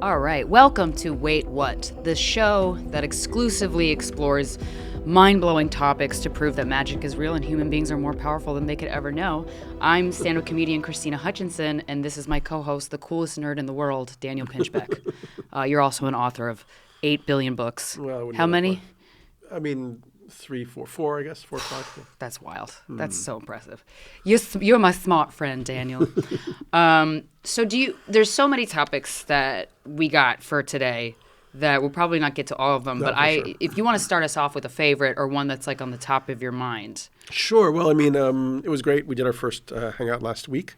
All right, welcome to Wait What, the show that exclusively explores mind-blowing topics to prove that magic is real and human beings are more powerful than they could ever know. I'm stand-up comedian Krystyna Hutchinson, and this is my co-host, the coolest nerd in the world, Daniel Pinchbeck. You're also an author of 8 billion books. Well, How many? I mean, 3, 4, 4, I guess, 4 or 5. That's wild. That's so impressive. You're my smart friend, Daniel. So there's so many topics that we got for today that we'll probably not get to all of them. But Sure. if you want to start us off with a favorite or one that's like on the top of your mind. Sure. Well, I mean, it was great. We did our first hangout last week,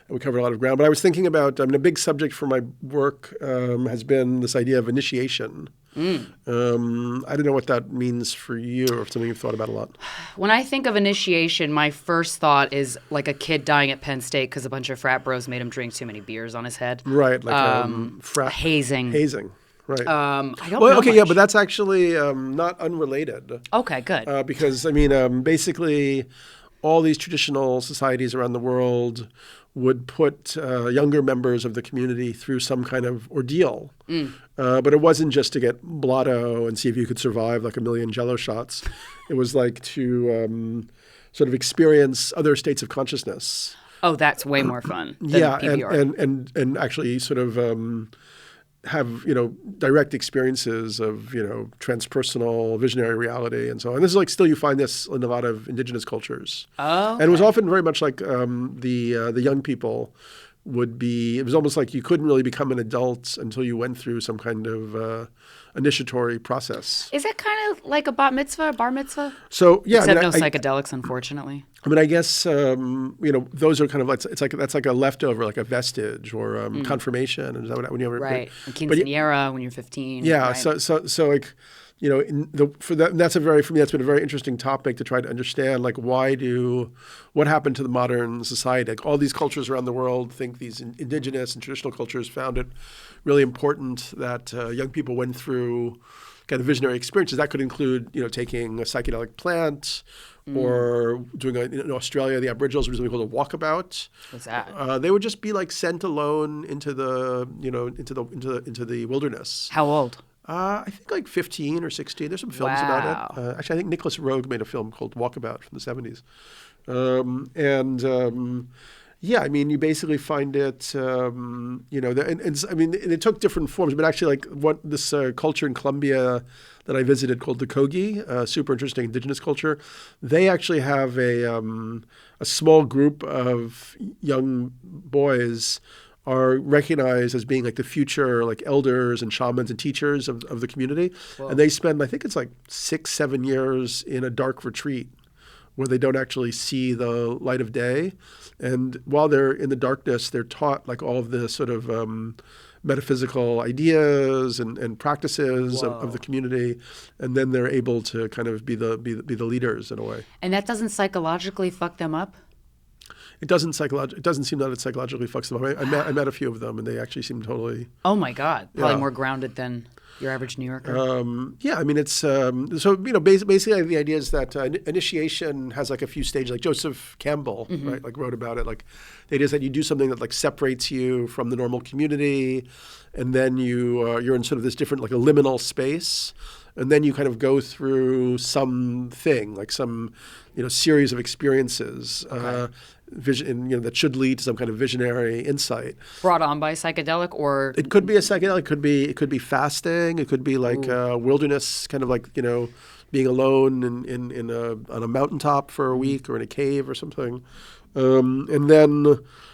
and we covered a lot of ground. But I was thinking about, a big subject for my work has been this idea of initiation. I don't know what that means for you, or if something you've thought about a lot. When I think of initiation, my first thought is like a kid dying at Penn State because a bunch of frat bros made him drink too many beers on his head. Right, like hazing. Hazing, right. I don't well, know okay, much. yeah, but that's actually not unrelated. Okay, good. Because, I mean, basically all these traditional societies around the world would put younger members of the community through some kind of ordeal. But it wasn't just to get blotto and see if you could survive like a million Jello shots. It was like to sort of experience other states of consciousness. Oh, that's way more fun than Yeah, PBR. and actually sort of have, direct experiences of, transpersonal, visionary reality and so on. And this is like still you find this in a lot of indigenous cultures. Oh, okay. And it was often very much like the young people would be, it was almost like you couldn't really become an adult until you went through some kind of initiatory process. Is that kind of like a bat mitzvah, a bar mitzvah? So, yeah. Except no psychedelics, unfortunately. I mean, I guess, those are kind of like, that's like a leftover, like a vestige or confirmation. Is that what, when you ever, Right. And quinceañera when you're 15. Yeah. Right? So like, for that, for me, that's been a very interesting topic to try to understand, like, what happened to the modern society? Like, all these cultures around the world think these indigenous and traditional cultures found it really important that young people went through kind of visionary experiences. That could include, taking a psychedelic plant or doing in Australia, the Aboriginals were doing something called a walkabout. What's that? They would just be like sent alone into the, into the wilderness. How old? I think like 15 or 16. There's some films about it. Actually, I think Nicholas Roeg made a film called Walkabout from the 70s. Yeah, I mean, you basically find it, I mean, it took different forms, but actually like what this culture in Colombia that I visited called the Kogi, super interesting indigenous culture, they actually have a small group of young boys are recognized as being like the future like elders and shamans and teachers of the community. Whoa. And they spend, I think it's like 6-7 years in a dark retreat where they don't actually see the light of day. And while they're in the darkness, they're taught like all of the sort of metaphysical ideas and practices of the community. And then they're able to kind of be the leaders in a way. And that doesn't psychologically fuck them up? It doesn't seem that it psychologically fucks them up. I met a few of them, and they actually seem totally. Oh my God! Probably more grounded than your average New Yorker. Yeah, I mean it's basically the idea is that initiation has like a few stages. Like Joseph Campbell, right, like wrote about it. Like the idea is that you do something that like separates you from the normal community, and then you're in sort of this different like a liminal space. And then you kind of go through something, like some, series of experiences, vision, that should lead to some kind of visionary insight. Brought on by psychedelic, or it could be a psychedelic. It could be fasting. It could be like wilderness, kind of like being alone on a mountaintop for a week or in a cave or something.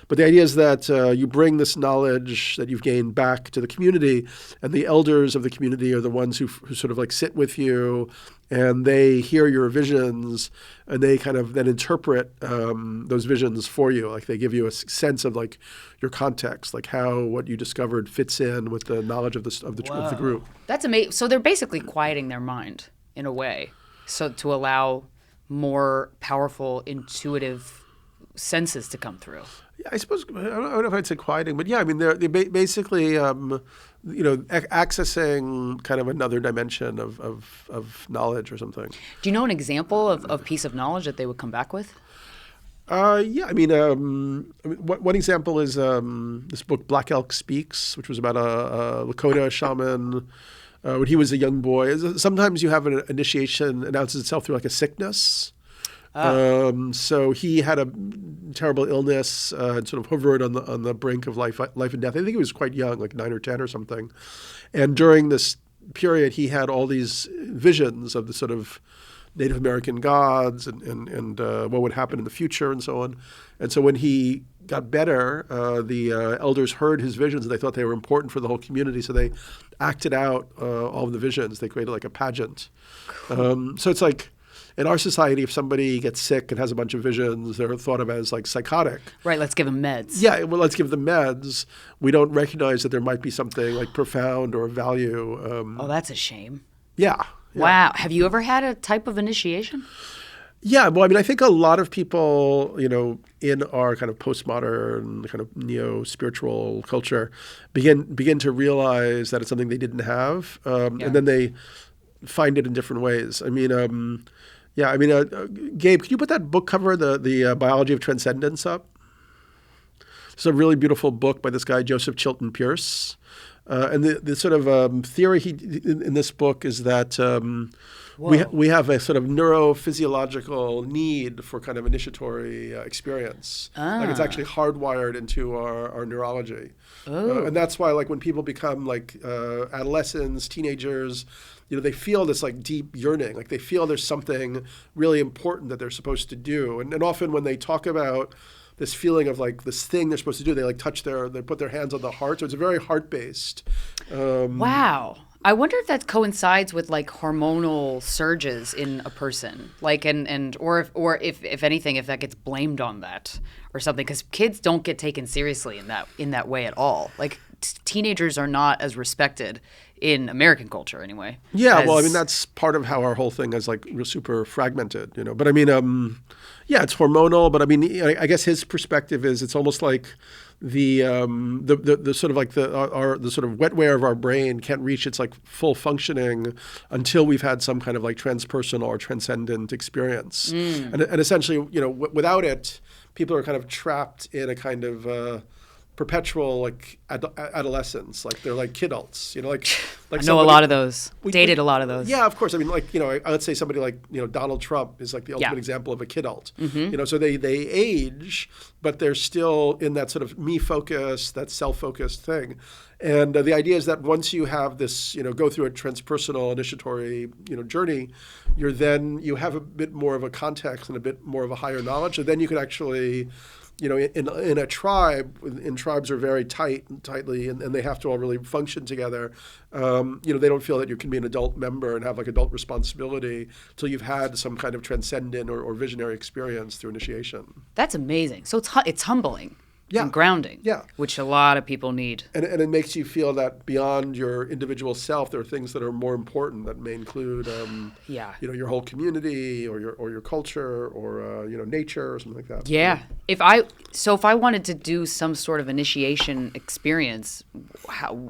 But the idea is that you bring this knowledge that you've gained back to the community, and the elders of the community are the ones who sort of like sit with you, and they hear your visions, and they kind of then interpret those visions for you. Like they give you a sense of like your context, like how what you discovered fits in with the knowledge of the group. That's amazing. So they're basically quieting their mind in a way, so to allow more powerful, intuitive senses to come through. Yeah, I suppose I don't know if I'd say quieting, but yeah, I mean they're basically accessing kind of another dimension of knowledge or something. Do you know an example of piece of knowledge that they would come back with? Yeah, one example is this book, Black Elk Speaks, which was about a Lakota shaman when he was a young boy. Sometimes you have an initiation announces itself through like a sickness. So he had a terrible illness and sort of hovered on the brink of life and death. I think he was quite young, like 9 or 10 or something. And during this period, he had all these visions of the sort of Native American gods and what would happen in the future and so on. And so when he got better, the elders heard his visions and they thought they were important for the whole community. So they acted out all of the visions. They created like a pageant. So it's like in our society, if somebody gets sick and has a bunch of visions, they're thought of as like psychotic. Right, let's give them meds. Yeah, well, let's give them meds. We don't recognize that there might be something like profound or value. Oh, that's a shame. Yeah. Wow. Have you ever had a type of initiation? Yeah, well, I think a lot of people, in our kind of postmodern, kind of neo-spiritual culture begin to realize that it's something they didn't have, and then they find it in different ways. Gabe, could you put that book cover, the Biology of Transcendence, up? It's a really beautiful book by this guy, Joseph Chilton Pearce. And the sort of theory in this book is that we have a sort of neurophysiological need for kind of initiatory experience. Like it's actually hardwired into our neurology. And that's why like when people become like adolescents, teenagers, they feel this like deep yearning, like they feel there's something really important that they're supposed to do. And often when they talk about this feeling of like this thing they're supposed to do, they like they put their hands on the heart. So it's very heart-based. Wow. I wonder if that coincides with like hormonal surges in a person, like or if anything, if that gets blamed on that or something, because kids don't get taken seriously in that way at all. Like teenagers are not as respected in American culture anyway. Yeah, that's part of how our whole thing is like super fragmented, But yeah, it's hormonal. But I guess his perspective is it's almost like the sort of like the sort of wetware of our brain can't reach its like full functioning until we've had some kind of like transpersonal or transcendent experience. And essentially, without it, people are kind of trapped in a kind of perpetual like adolescence, like they're like kidults, like I know a lot of those. Dated a lot of those. Yeah, of course. Let's say somebody like Donald Trump is like the ultimate example of a kidult. So they age, but they're still in that sort of me focused, that self-focused thing. And the idea is that once you have this, go through a transpersonal initiatory, journey, you have a bit more of a context and a bit more of a higher knowledge. So then you can actually, in a tribe, tribes are very tightly, and they have to all really function together. They don't feel that you can be an adult member and have like adult responsibility until you've had some kind of transcendent or visionary experience through initiation. That's amazing. So it's humbling. And grounding, which a lot of people need. And it makes you feel that beyond your individual self, there are things that are more important that may include, your whole community or your culture or nature or something like that. Yeah. If I wanted to do some sort of initiation experience,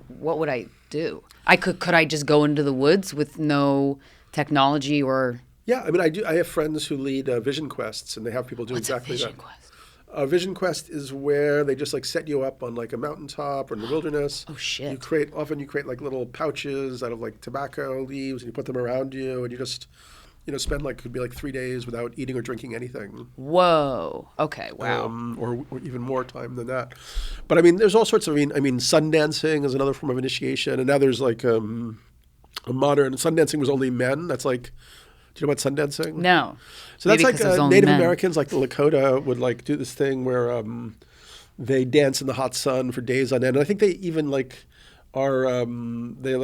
what would I do? Could I just go into the woods with no technology or? Yeah, I have friends who lead vision quests, and they have people do exactly that. What's a vision quest? A vision quest is where they just like set you up on like a mountaintop or in the wilderness. Oh shit! You create like little pouches out of like tobacco leaves, and you put them around you, and you just spend could be 3 days without eating or drinking anything. Whoa. Okay. Wow. Or even more time than that. But there's all sorts of. Sun dancing is another form of initiation, and now there's like a modern sun dancing was only men. That's like. Do you know about sun dancing? No. So that's like Native Americans, like the Lakota, would like do this thing where they dance in the hot sun for days on end. And I think they even they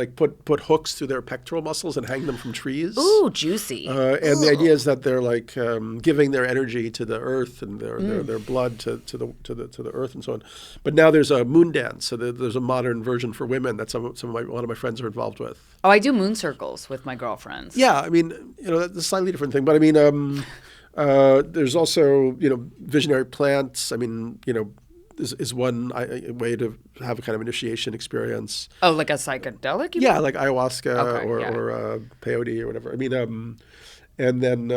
put hooks through their pectoral muscles and hang them from trees. Ooh, juicy. And the idea is that they're giving their energy to the earth and their blood to the earth and so on. But now there's a moon dance, so there's a modern version for women that one of my friends are involved with. Oh, I do moon circles with my girlfriends. Yeah, that's a slightly different thing. But there's also visionary plants. Is one way to have a kind of initiation experience. Oh, like a psychedelic? Yeah, like ayahuasca or peyote or whatever. And then,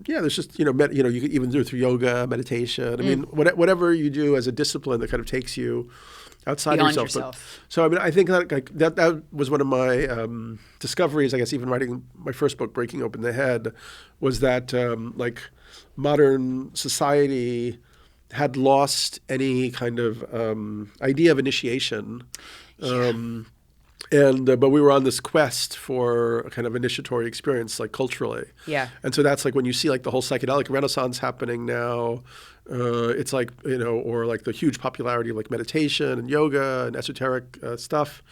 there's just, you you can even do it through yoga, meditation. I mean, whatever you do as a discipline that kind of takes you outside Beyond of yourself. So, I mean, I think that was one of my discoveries, I guess, even writing my first book, Breaking Open the Head, was that, modern society had lost any kind of idea of initiation. But we were on this quest for a kind of initiatory experience, like culturally. Yeah. And so that's like when you see like the whole psychedelic renaissance happening now, it's like, or like the huge popularity of like meditation and yoga and esoteric stuff.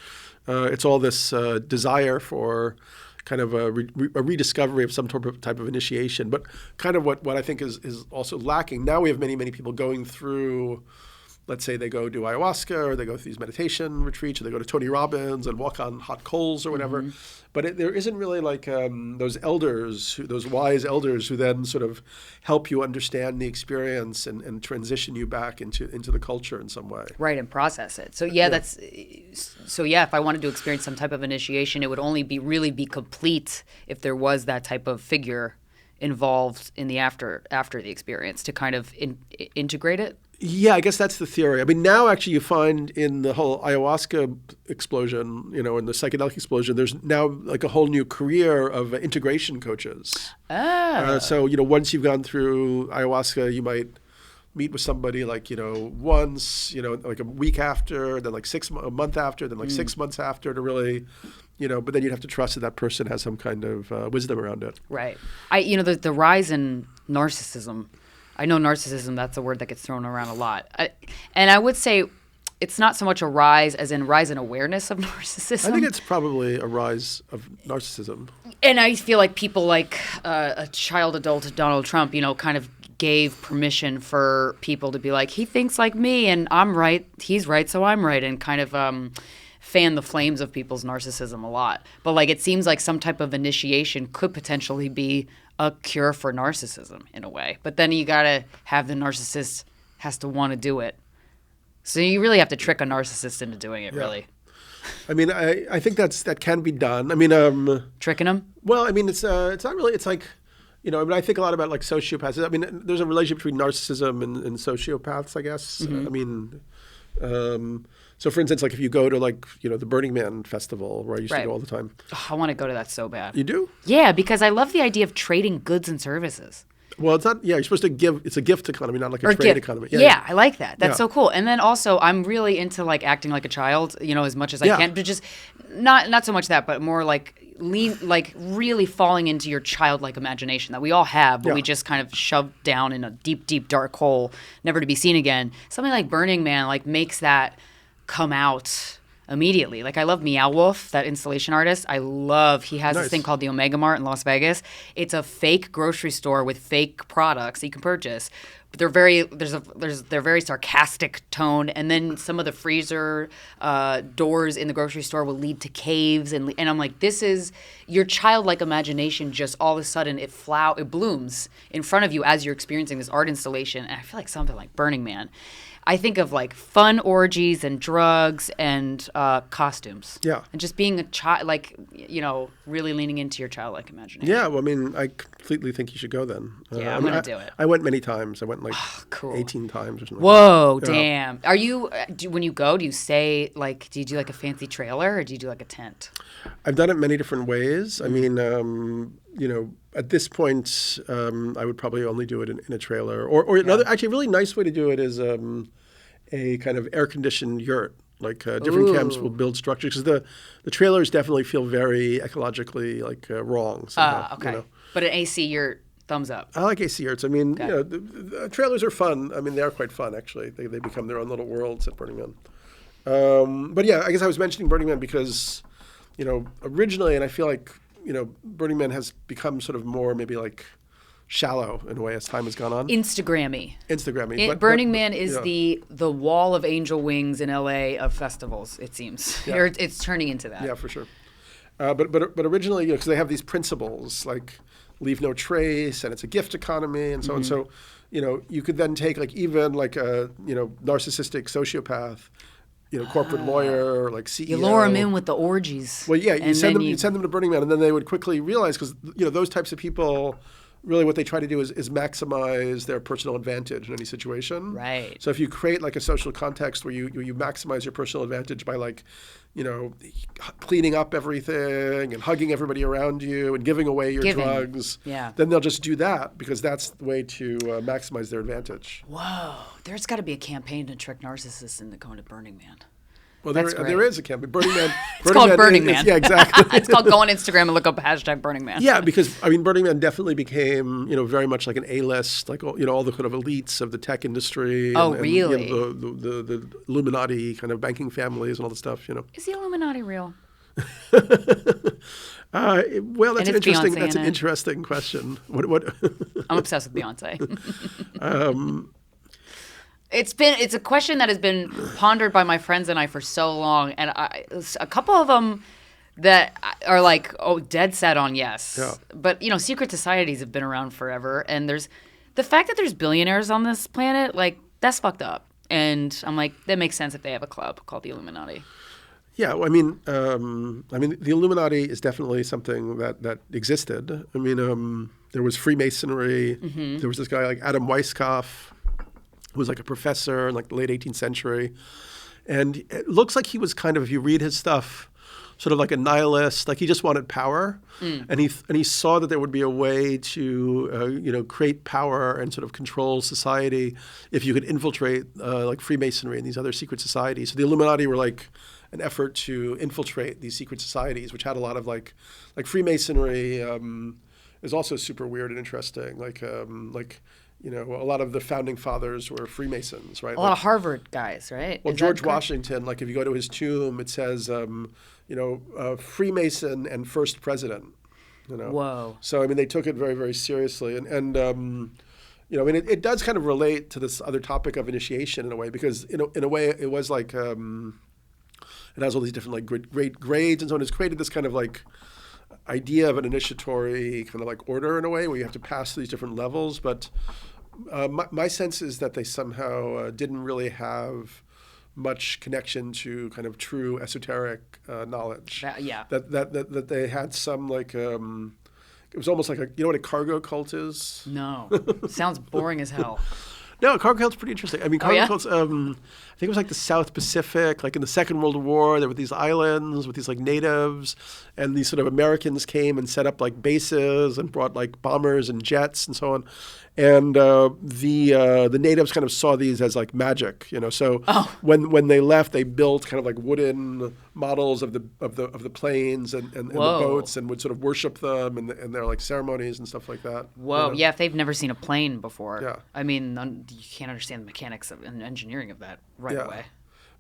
It's all this desire for kind of a rediscovery of some type of initiation. But kind of what I think is also lacking. Now we have many, many people going through, let's say they go do ayahuasca or they go through these meditation retreats or they go to Tony Robbins and walk on hot coals or whatever. But there isn't really like those elders, those wise elders who then sort of help you understand the experience and transition you back into the culture in some way. Right, and process it. So if I wanted to experience some type of initiation, it would only really be complete if there was that type of figure involved in the after the experience to kind of integrate it. Yeah, I guess that's the theory. I mean, now actually you find in the whole ayahuasca explosion, in the psychedelic explosion, there's now like a whole new career of integration coaches. So, once you've gone through ayahuasca, you might meet with somebody like, once, like a week after, then like a month after, then like 6 months after to really, but then you'd have to trust that person has some kind of wisdom around it. Right. The rise in narcissism. I know narcissism, that's a word that gets thrown around a lot. And I would say it's not so much a rise as in rise in awareness of narcissism. I think it's probably a rise of narcissism. And I feel like people like a child adult Donald Trump, kind of gave permission for people to be like, he thinks like me and I'm right, he's right, so I'm right, and kind of fan the flames of people's narcissism a lot. But like it seems like some type of initiation could potentially be a cure for narcissism in a way. But then you got to have the narcissist has to want to do it. So you really have to trick a narcissist into doing it, really. I mean, I think that can be done. I mean, tricking them? Well, I mean, it's not really, it's like, I think a lot about like sociopaths. I mean, there's a relationship between narcissism and sociopaths, I guess. I mean, so for instance, like if you go to like, the Burning Man festival where I used to go all the time. Oh, I want to go to that so bad. You do? Yeah, because I love the idea of trading goods and services. Well, it's not, you're supposed to give, it's a gift economy, not like a trade economy. Yeah, I like that. That's so cool. And then also I'm really into like acting like a child, as much as I can, but just not so much that, but more like really falling into your childlike imagination that we all have, but we just kind of shoved down in a deep, deep dark hole, never to be seen again. Something like Burning Man like makes that come out immediately. Like I love Meow Wolf, that installation artist. He has this thing called the Omega Mart in Las Vegas. It's a fake grocery store with fake products that you can purchase. But they're very sarcastic tone, and then some of the freezer doors in the grocery store will lead to caves, and I'm like, this is your childlike imagination. Just all of a sudden it blooms in front of you as you're experiencing this art installation, and I feel like something like Burning Man. I think of like fun orgies and drugs and costumes. Yeah. And just being a child, like, really leaning into your childlike imagination. Yeah. Well, I mean, I completely think you should go then. Yeah, I'm going to do it. I went many times. I went like cool. 18 times or something. Whoa, damn. Are you, when you go, do you stay like, do you do like a fancy trailer or do you do like a tent? I've done it many different ways. I mean, at this point, I would probably only do it in a trailer. Or another, actually, a really nice way to do it is a kind of air-conditioned yurt. Like different camps will build structures because the trailers definitely feel very ecologically like wrong. Somehow, okay. But an AC yurt, thumbs up. I like AC yurts. I mean, the trailers are fun. I mean, they are quite fun actually. They become their own little worlds at Burning Man. But yeah, I guess I was mentioning Burning Man because originally, and I feel like Burning Man has become sort of more maybe like shallow in a way as time has gone on. Instagrammy. But Burning Man is the wall of angel wings in LA of festivals, it seems. Yeah. It's turning into that. Yeah, for sure. But originally, because they have these principles like leave no trace and it's a gift economy and so on. So, you could then take like even like a narcissistic sociopath corporate lawyer, like CEO. You lure them in with the orgies. Well, yeah, you send you them to Burning Man, and then they would quickly realize, because those types of people, really what they try to do is maximize their personal advantage in any situation. Right. So if you create like a social context where you maximize your personal advantage by like, cleaning up everything and hugging everybody around you and giving away your drugs, then they'll just do that because that's the way to maximize their advantage. Whoa. There's got to be a campaign to trick narcissists into going to Burning Man. Well, there is a campaign. Burning Man. It's called Burning Man. Yeah, exactly. It's called go on Instagram and look up hashtag Burning Man. Yeah, because Burning Man definitely became very much like an A-list, like all the kind of elites of the tech industry. Oh, really? The Illuminati kind of banking families and all the stuff. Is the Illuminati real? Well, that's interesting. Beyonce That's an interesting question. What? I'm obsessed with Beyonce. It's a question that has been pondered by my friends and I for so long, and a couple of them that are like, dead set on yes. Yeah. But secret societies have been around forever, and there's the fact that there's billionaires on this planet, like that's fucked up. And I'm like, that makes sense if they have a club called the Illuminati. Yeah, well, the Illuminati is definitely something that existed. There was Freemasonry. Mm-hmm. There was this guy like Adam Weishaupt, who was like a professor in like the late 18th century. And it looks like he was kind of, if you read his stuff, sort of like a nihilist, like he just wanted power. And he saw that there would be a way to, create power and sort of control society if you could infiltrate like Freemasonry and these other secret societies. So the Illuminati were like an effort to infiltrate these secret societies, which had a lot of like Freemasonry is also super weird and interesting. A lot of the founding fathers were Freemasons, right? A lot of Harvard guys, right? Well, George Washington, like if you go to his tomb, it says, Freemason and first president. Whoa. So they took it very, very seriously, and it does kind of relate to this other topic of initiation in a way, because in a way it was like it has all these different like great grades and so on. It's created this kind of like idea of an initiatory kind of like order in a way where you have to pass these different levels, but my sense is that they somehow didn't really have much connection to kind of true esoteric knowledge. That they had some like it was almost like what a cargo cult is? No, sounds boring as hell. No, cargo cult's pretty interesting. Cargo cults, I think it was like the South Pacific, like in the Second World War, there were these islands with these like natives, and these sort of Americans came and set up like bases and brought like bombers and jets and so on. And the natives kind of saw these as like magic, So when they left, they built kind of like wooden models of the planes and the boats, and would sort of worship them and their like ceremonies and stuff like that. Whoa, yeah. If they've never seen a plane before, yeah. You can't understand the mechanics and engineering of that away.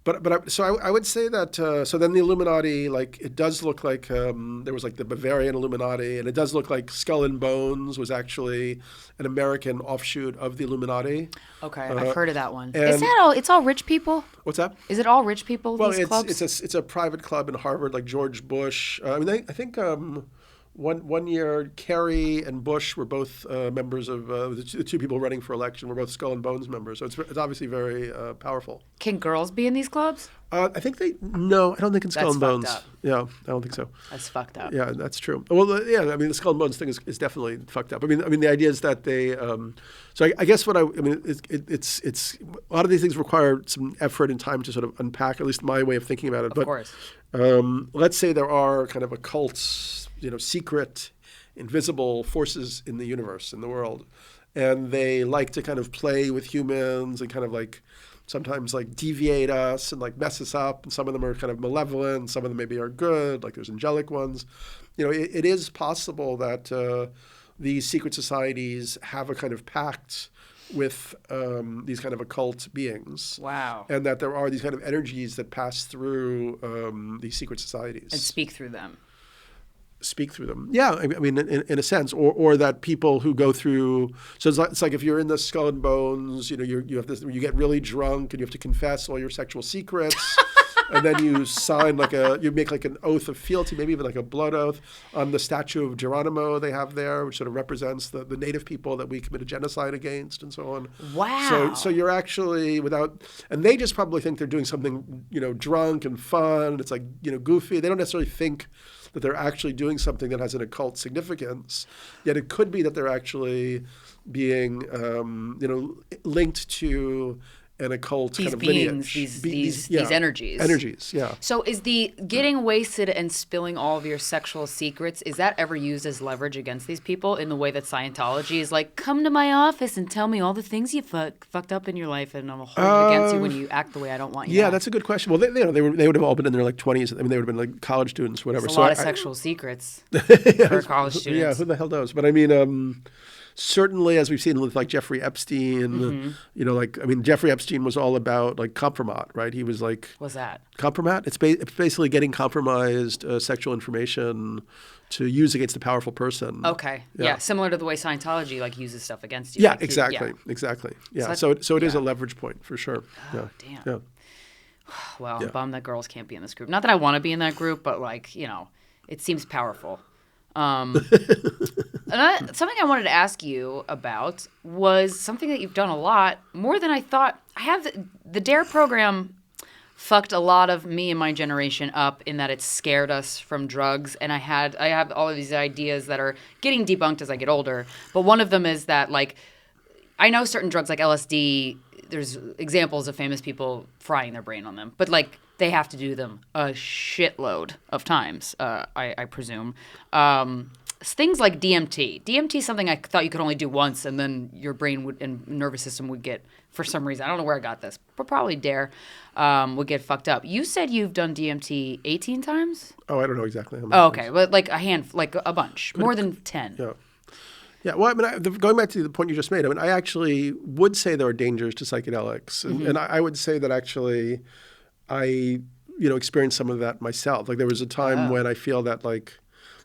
But I would say that so then the Illuminati, like it does look like there was like the Bavarian Illuminati, and it does look like Skull and Bones was actually an American offshoot of the Illuminati. Okay, I've heard of that one. Is that all? It's all rich people? What's that? Is it all rich people? Well, these clubs? it's a private club in Harvard, like George Bush. I think. One year, Kerry and Bush were both members of the two people running for election were both Skull and Bones members. So it's obviously very powerful. Can girls be in these clubs? I think no, I don't think in Skull and Bones. Up. Yeah, I don't think so. That's fucked up. Yeah, that's true. Well, the Skull and Bones thing is definitely fucked up. The idea is that they. So I guess it's a lot of these things require some effort and time to sort of unpack. At least my way of thinking about it. Of course. Let's say there are kind of occults, secret, invisible forces in the universe, in the world. And they like to kind of play with humans and kind of like sometimes like deviate us and like mess us up. And some of them are kind of malevolent. Some of them maybe are good, like there's angelic ones. It is possible that these secret societies have a kind of pact with these kind of occult beings. Wow. And that there are these kind of energies that pass through these secret societies. And speak through them. Yeah, in a sense, or that people who go through. So it's like if you're in the Skull and Bones, you have this. You get really drunk and you have to confess all your sexual secrets, and then you sign you make like an oath of fealty, maybe even like a blood oath on the statue of Geronimo they have there, which sort of represents the native people that we committed genocide against and so on. Wow. So you're actually and they just probably think they're doing something, drunk and fun. It's like, goofy. They don't necessarily think that they're actually doing something that has an occult significance. Yet it could be that they're actually being, linked to an occult these kind of beings, lineage. These energies. Energies, yeah. So is the getting wasted and spilling all of your sexual secrets, is that ever used as leverage against these people in the way that Scientology is like, come to my office and tell me all the things you fucked up in your life and I'll hold it against you when you act the way I don't want you to act? That's a good question. Well, they would have all been in their 20s. I mean, they would have been like college students, whatever. There's a lot of sexual secrets for college students. Yeah, who the hell knows? But I mean, certainly, as we've seen with like Jeffrey Epstein, Jeffrey Epstein was all about like compromat, right? He was like, what's that? Compromat? It's basically getting compromised sexual information to use against a powerful person. Okay. Yeah. Similar to the way Scientology like uses stuff against you. Yeah, like, exactly. Yeah. So it is a leverage point for sure. Oh, damn. Yeah. Well, I'm bummed that girls can't be in this group. Not that I want to be in that group, but like, it seems powerful. Something I wanted to ask you about was something that you've done a lot, more than I thought. I have the DARE program fucked a lot of me and my generation up in that it scared us from drugs, and I have all of these ideas that are getting debunked as I get older. But one of them is that, like, I know certain drugs like LSD, there's examples of famous people frying their brain on them, but like they have to do them a shitload of times, I presume. Things like DMT. DMT is something I thought you could only do once, and then your brain and nervous system would get, for some reason, I don't know where I got this, but probably DARE, would get fucked up. You said you've done DMT 18 times? Oh, I don't know exactly how many. Oh, okay, but like a bunch, more than 10. Yeah. Yeah, well, I mean, going back to the point you just made, I mean, I actually would say there are dangers to psychedelics, and I would say that actually I, experienced some of that myself. Like there was a time when I feel that like,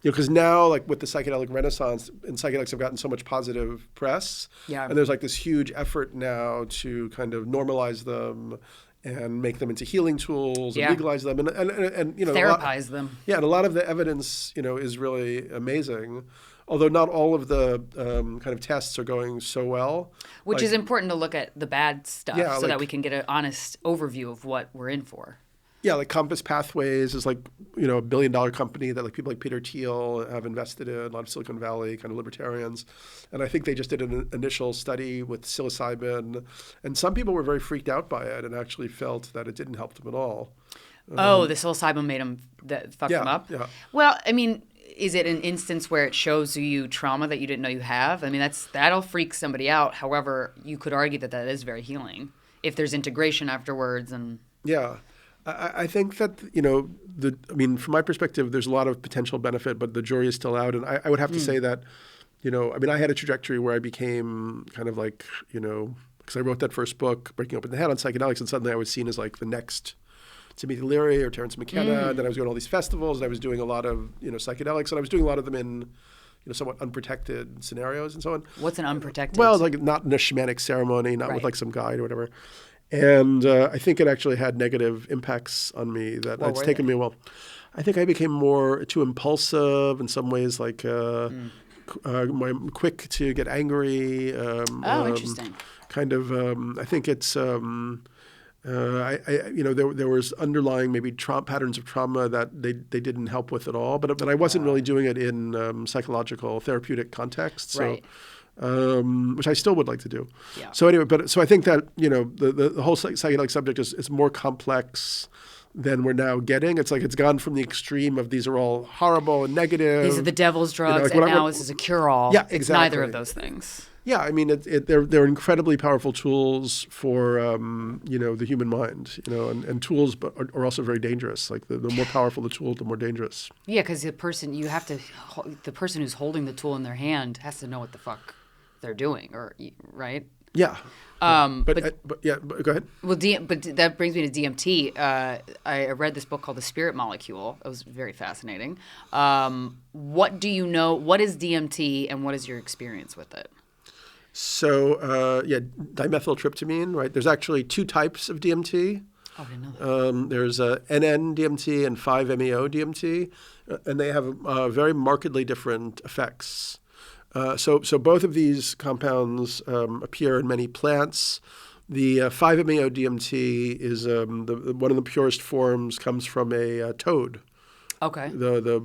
because now, like with the psychedelic renaissance, and psychedelics have gotten so much positive press, and there's like this huge effort now to kind of normalize them and make them into healing tools and legalize them and therapize them. Yeah, and a lot of the evidence, is really amazing. Although not all of the kind of tests are going so well. Which is important to look at the bad stuff so that we can get an honest overview of what we're in for. Yeah, like Compass Pathways is like, a $1 billion company that like people like Peter Thiel have invested in, a lot of Silicon Valley kind of libertarians. And I think they just did an initial study with psilocybin. And some people were very freaked out by it and actually felt that it didn't help them at all. The psilocybin made them, fuck them up? Yeah. Well, I mean, is it an instance where it shows you trauma that you didn't know you have? I mean, that'll freak somebody out. However, you could argue that is very healing if there's integration afterwards. And yeah. I think that, from my perspective, there's a lot of potential benefit, but the jury is still out. And I would have to say that, I had a trajectory where I became kind of like, because I wrote that first book, Breaking Open the Head on psychedelics, and suddenly I was seen as like the next Timothy Leary or Terrence McKenna. And then I was going to all these festivals, and I was doing a lot of, psychedelics, and I was doing a lot of them in, somewhat unprotected scenarios and so on. What's an unprotected? Well, like not in a shamanic ceremony, not with like some guide or whatever. And I think it actually had negative impacts on me that it's taken me a while. I think I became too impulsive in some ways, like quick to get angry. Interesting. Kind of, I think it's, there was underlying maybe patterns of trauma that they didn't help with at all. But I wasn't really doing it in psychological therapeutic context. So. Right. Which I still would like to do. Yeah. So anyway, so I think that, the whole psychedelic subject is more complex than we're now getting. It's like it's gone from the extreme of these are all horrible and negative. These are the devil's drugs, and now this is a cure-all. Yeah, exactly. It's neither of those things. Yeah, I mean, they're incredibly powerful tools for, the human mind, and tools are also very dangerous. Like the more powerful the tool, the more dangerous. Yeah, because the person who's holding the tool in their hand has to know what the fuck they're doing, right? Yeah. But go ahead. Well, but that brings me to DMT. I read this book called The Spirit Molecule. It was very fascinating. What do you know? What is DMT, and what is your experience with it? So, dimethyltryptamine, right? There's actually two types of DMT. Oh, I didn't know that. There's NN-DMT and 5-MeO-DMT, and they have very markedly different effects. So both of these compounds appear in many plants. The 5-MeO-DMT is one of the purest forms comes from a toad. Okay. The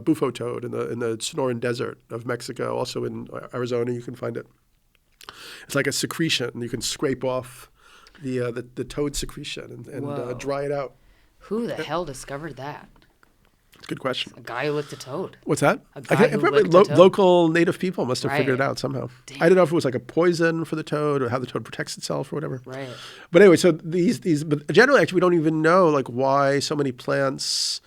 bufo toad in the Sonoran Desert of Mexico, also in Arizona, you can find it. It's like a secretion. You can scrape off the toad secretion and dry it out. Who the hell discovered that? It's a good question. A guy who licked a toad. What's that? A guy who Probably licked a toad? local native people must have Right. figured it out somehow. Damn. I don't know if it was like a poison for the toad or how the toad protects itself or whatever. Right. But anyway, so but generally, actually, we don't even know like why so many plants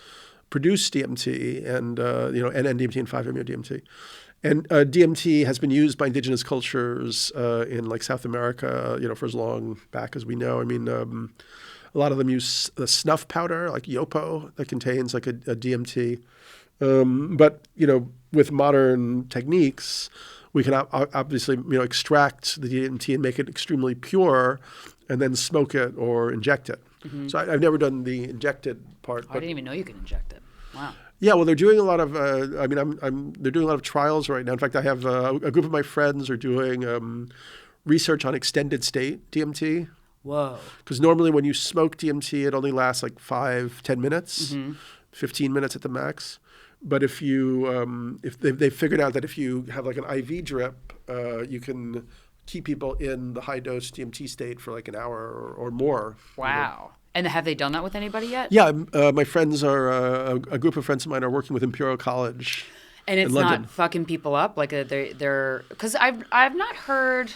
produce DMT and NN-DMT and 5-MeO-DMT. And DMT has been used by indigenous cultures in like South America, for as long back as we know. I mean, a lot of them use the snuff powder, like yopo, that contains like a DMT. But with modern techniques, we can obviously extract the DMT and make it extremely pure, and then smoke it or inject it. Mm-hmm. So I've never done the injected part. I didn't even know you could inject it. Wow. Yeah, well, they're doing a lot of. They're doing a lot of trials right now. In fact, I have a group of my friends are doing research on extended state DMT. Whoa. Because normally when you smoke DMT, it only lasts like 5-10 minutes, 15 minutes at the max. But if they figured out that if you have like an IV drip, you can keep people in the high dose DMT state for like an hour or more. Wow. And have they done that with anybody yet? Yeah, my friends are a group of friends of mine are working with Imperial College. And it's in London. not fucking people up like they're because I've not heard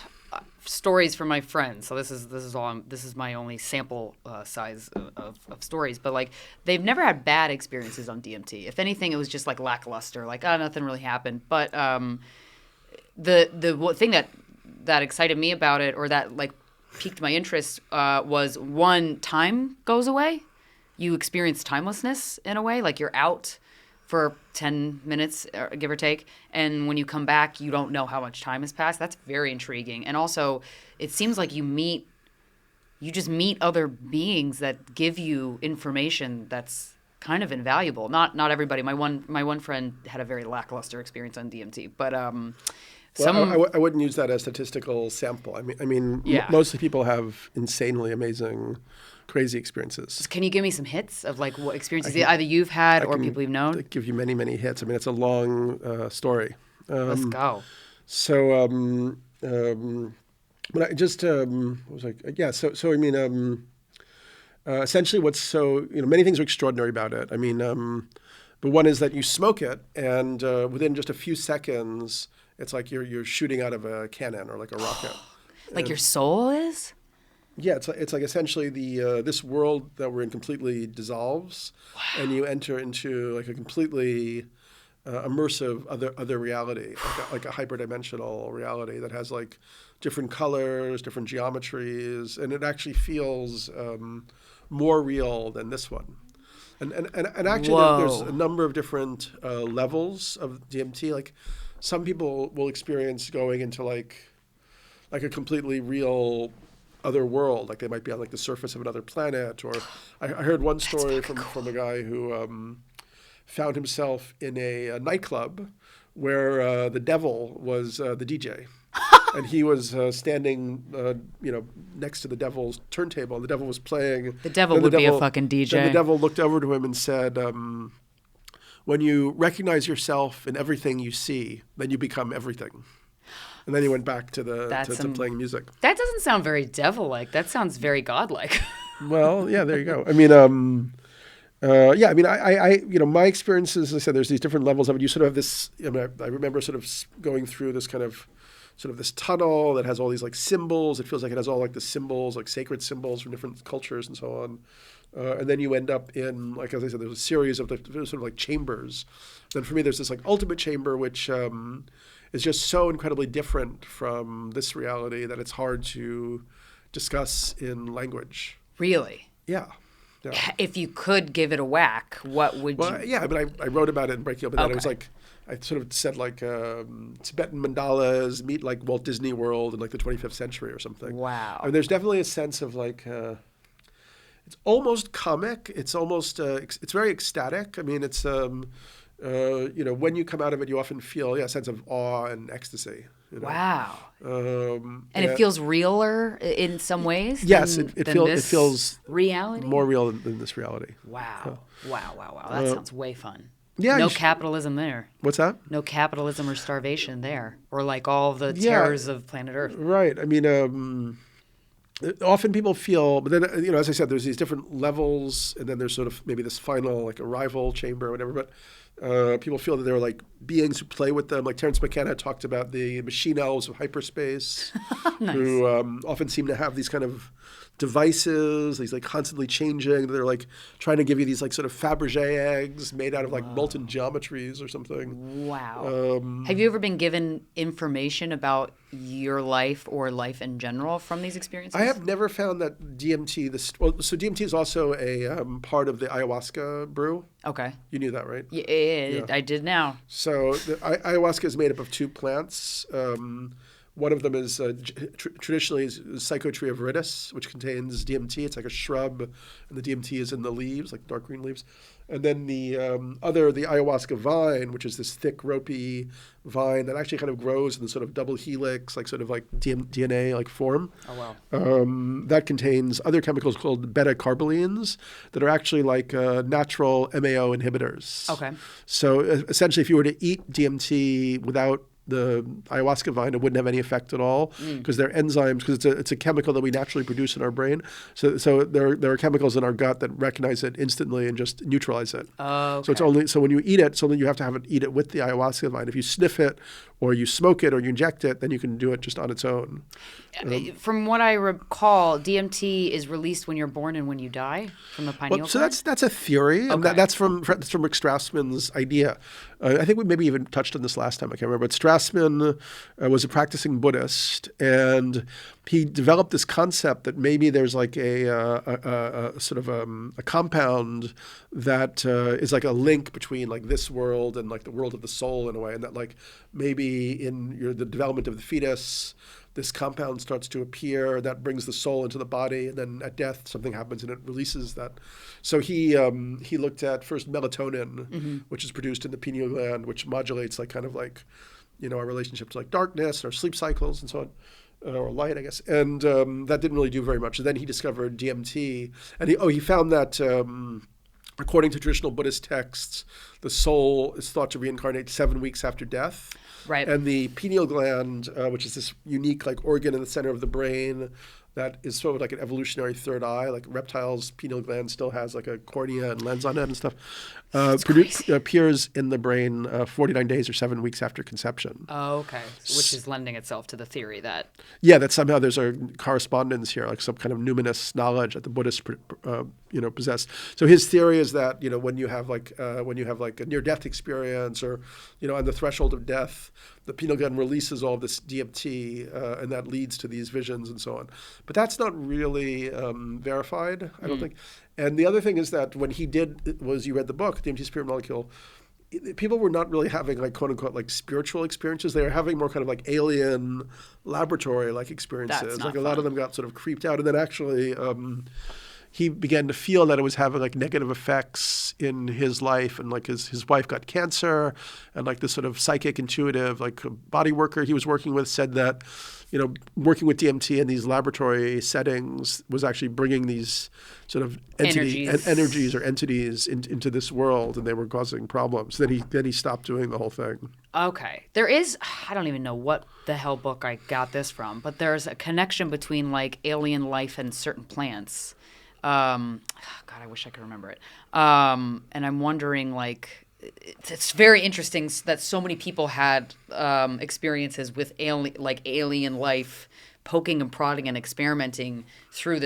stories from my friends. So this is my only sample size of stories. But like they've never had bad experiences on DMT. If anything, it was just like lackluster. Like nothing really happened. But the thing that excited me about it, or that like piqued my interest, was one, time goes away. You experience timelessness in a way, like you're out for 10 minutes, give or take, and when you come back, you don't know how much time has passed. That's very intriguing. And also, it seems like you just meet other beings that give you information that's kind of invaluable. Not everybody. My one friend had a very lackluster experience on DMT, but I wouldn't use that as statistical sample. I mean, Yeah. most of the people have insanely amazing, crazy experiences. Can you give me some hits of like what experiences either you've had or people you've known? Give you many, many hits. I mean, it's a long story. Let's go. So, but I just was like, yeah. So I mean, essentially, what's so many things are extraordinary about it. I mean, but one is that you smoke it, and within just a few seconds, it's like you're shooting out of a cannon or like a rocket. Like your soul is? Yeah, it's like essentially this world that we're in completely dissolves, and you enter into like a completely immersive other reality, like a hyperdimensional reality that has like different colors, different geometries, and it actually feels more real than this one. And actually, there's a number of different levels of DMT. Like some people will experience going into like a completely real other world, like they might be on like the surface of another planet. Or I heard one story from a guy who found himself in a nightclub where the devil was the DJ. And he was standing, next to the devil's turntable, and the devil was playing. The devil would be a fucking DJ. Then the devil looked over to him and said, when you recognize yourself in everything you see, then you become everything. And then he went back to playing music. That doesn't sound very devil-like. That sounds very godlike. Well, yeah, there you go. I mean, my experiences, as I said, there's these different levels of it. You sort of have this, I remember sort of going through this kind of sort of this tunnel that has all these like symbols. It feels like it has all like the symbols, like sacred symbols from different cultures and so on. And then you end up in, like, as I said, there's a series of sort of like chambers. Then for me, there's this like ultimate chamber, which is just so incredibly different from this reality that it's hard to discuss in language. Really? Yeah. If you could give it a whack, what would you? Well, yeah, but I wrote about it in Breaking Up, and then it was like, I sort of said like Tibetan mandalas meet like Walt Disney World in like the 25th century or something. Wow. I mean, there's definitely a sense of like, it's almost comic. It's almost it's very ecstatic. I mean, it's when you come out of it, you often feel a sense of awe and ecstasy. Wow. And it feels realer in some ways. Yes, than, it than feels reality. more real than this reality. Wow. Wow. That sounds way fun. Yeah. No capitalism there. What's that? No capitalism or starvation there, or like all the terrors of planet Earth. Right. I mean, often people feel, but then as I said, there's these different levels, and then there's sort of maybe this final like arrival chamber or whatever. But people feel that they're like beings who play with them. Like Terence McKenna talked about the machine elves of hyperspace, Nice. who often seem to have these kind of devices, these like constantly changing. They're like trying to give you these like sort of Fabergé eggs made out of like molten geometries or something. Wow. Have you ever been given information about your life or life in general from these experiences? I have never found that DMT. So DMT is also a part of the ayahuasca brew. Okay. You knew that, right? Yeah. I did now. So the ayahuasca is made up of two plants. One of them is traditionally is Psychotria viridis, which contains DMT. It's like a shrub, and the DMT is in the leaves, like dark green leaves. And then the ayahuasca vine, which is this thick, ropey vine that actually kind of grows in the sort of double helix, like sort of like DNA like form. Oh, wow. That contains other chemicals called beta-carbolines that are actually like natural MAO inhibitors. Okay. So essentially, if you were to eat DMT without the ayahuasca vine, it wouldn't have any effect at all because they're enzymes, because it's a chemical that we naturally produce in our brain. So there are chemicals in our gut that recognize it instantly and just neutralize it. Okay. So it's only when you eat it, you have to eat it with the ayahuasca vine. If you sniff it or you smoke it or you inject it, then you can do it just on its own. From what I recall, DMT is released when you're born and when you die from the pineal Well, so gland? that's a theory, and Okay. that's from Rick Strassman's idea. I think we maybe even touched on this last time. I can't remember. But Strassman was a practicing Buddhist, and he developed this concept that maybe there's like a sort of a compound that is like a link between like this world and like the world of the soul in a way, and that like maybe in the development of the fetus, this compound starts to appear that brings the soul into the body, and then at death something happens and it releases that. So he looked at first melatonin, which is produced in the pineal gland, which modulates like kind of like our relationship to like darkness, our sleep cycles, and so on. Or light, I guess, and that didn't really do very much. And then he discovered DMT, and he found that according to traditional Buddhist texts, the soul is thought to reincarnate 7 weeks after death. Right. And the pineal gland, which is this unique like organ in the center of the brain that is sort of like an evolutionary third eye, like reptiles' pineal gland still has like a cornea and lens on it and stuff, appears in the brain 49 days or 7 weeks after conception. Oh, okay. Which is lending itself to the theory that... Yeah, that somehow there's a correspondence here, like some kind of numinous knowledge that the Buddhists possess. So his theory is that when you have like a near-death experience or on the threshold of death, the pineal gland releases all of this DMT, and that leads to these visions and so on. But that's not really verified, I don't think. And the other thing is that when he you read the book, DMT Spirit Molecule, people were not really having like quote unquote like spiritual experiences. They were having more kind of like alien laboratory like experiences. That's not like a lot of them got sort of creeped out, and then actually he began to feel that it was having like negative effects in his life, and like his wife got cancer, and like this sort of psychic intuitive like body worker he was working with said that working with DMT in these laboratory settings was actually bringing these sort of energies or entities into this world, and they were causing problems. Then he stopped doing the whole thing. Okay. There is, I don't even know what the hell book I got this from, but there's a connection between like alien life and certain plants. God, I wish I could remember it. And I'm wondering, like, it's very interesting that so many people had experiences with alien life, poking and prodding and experimenting through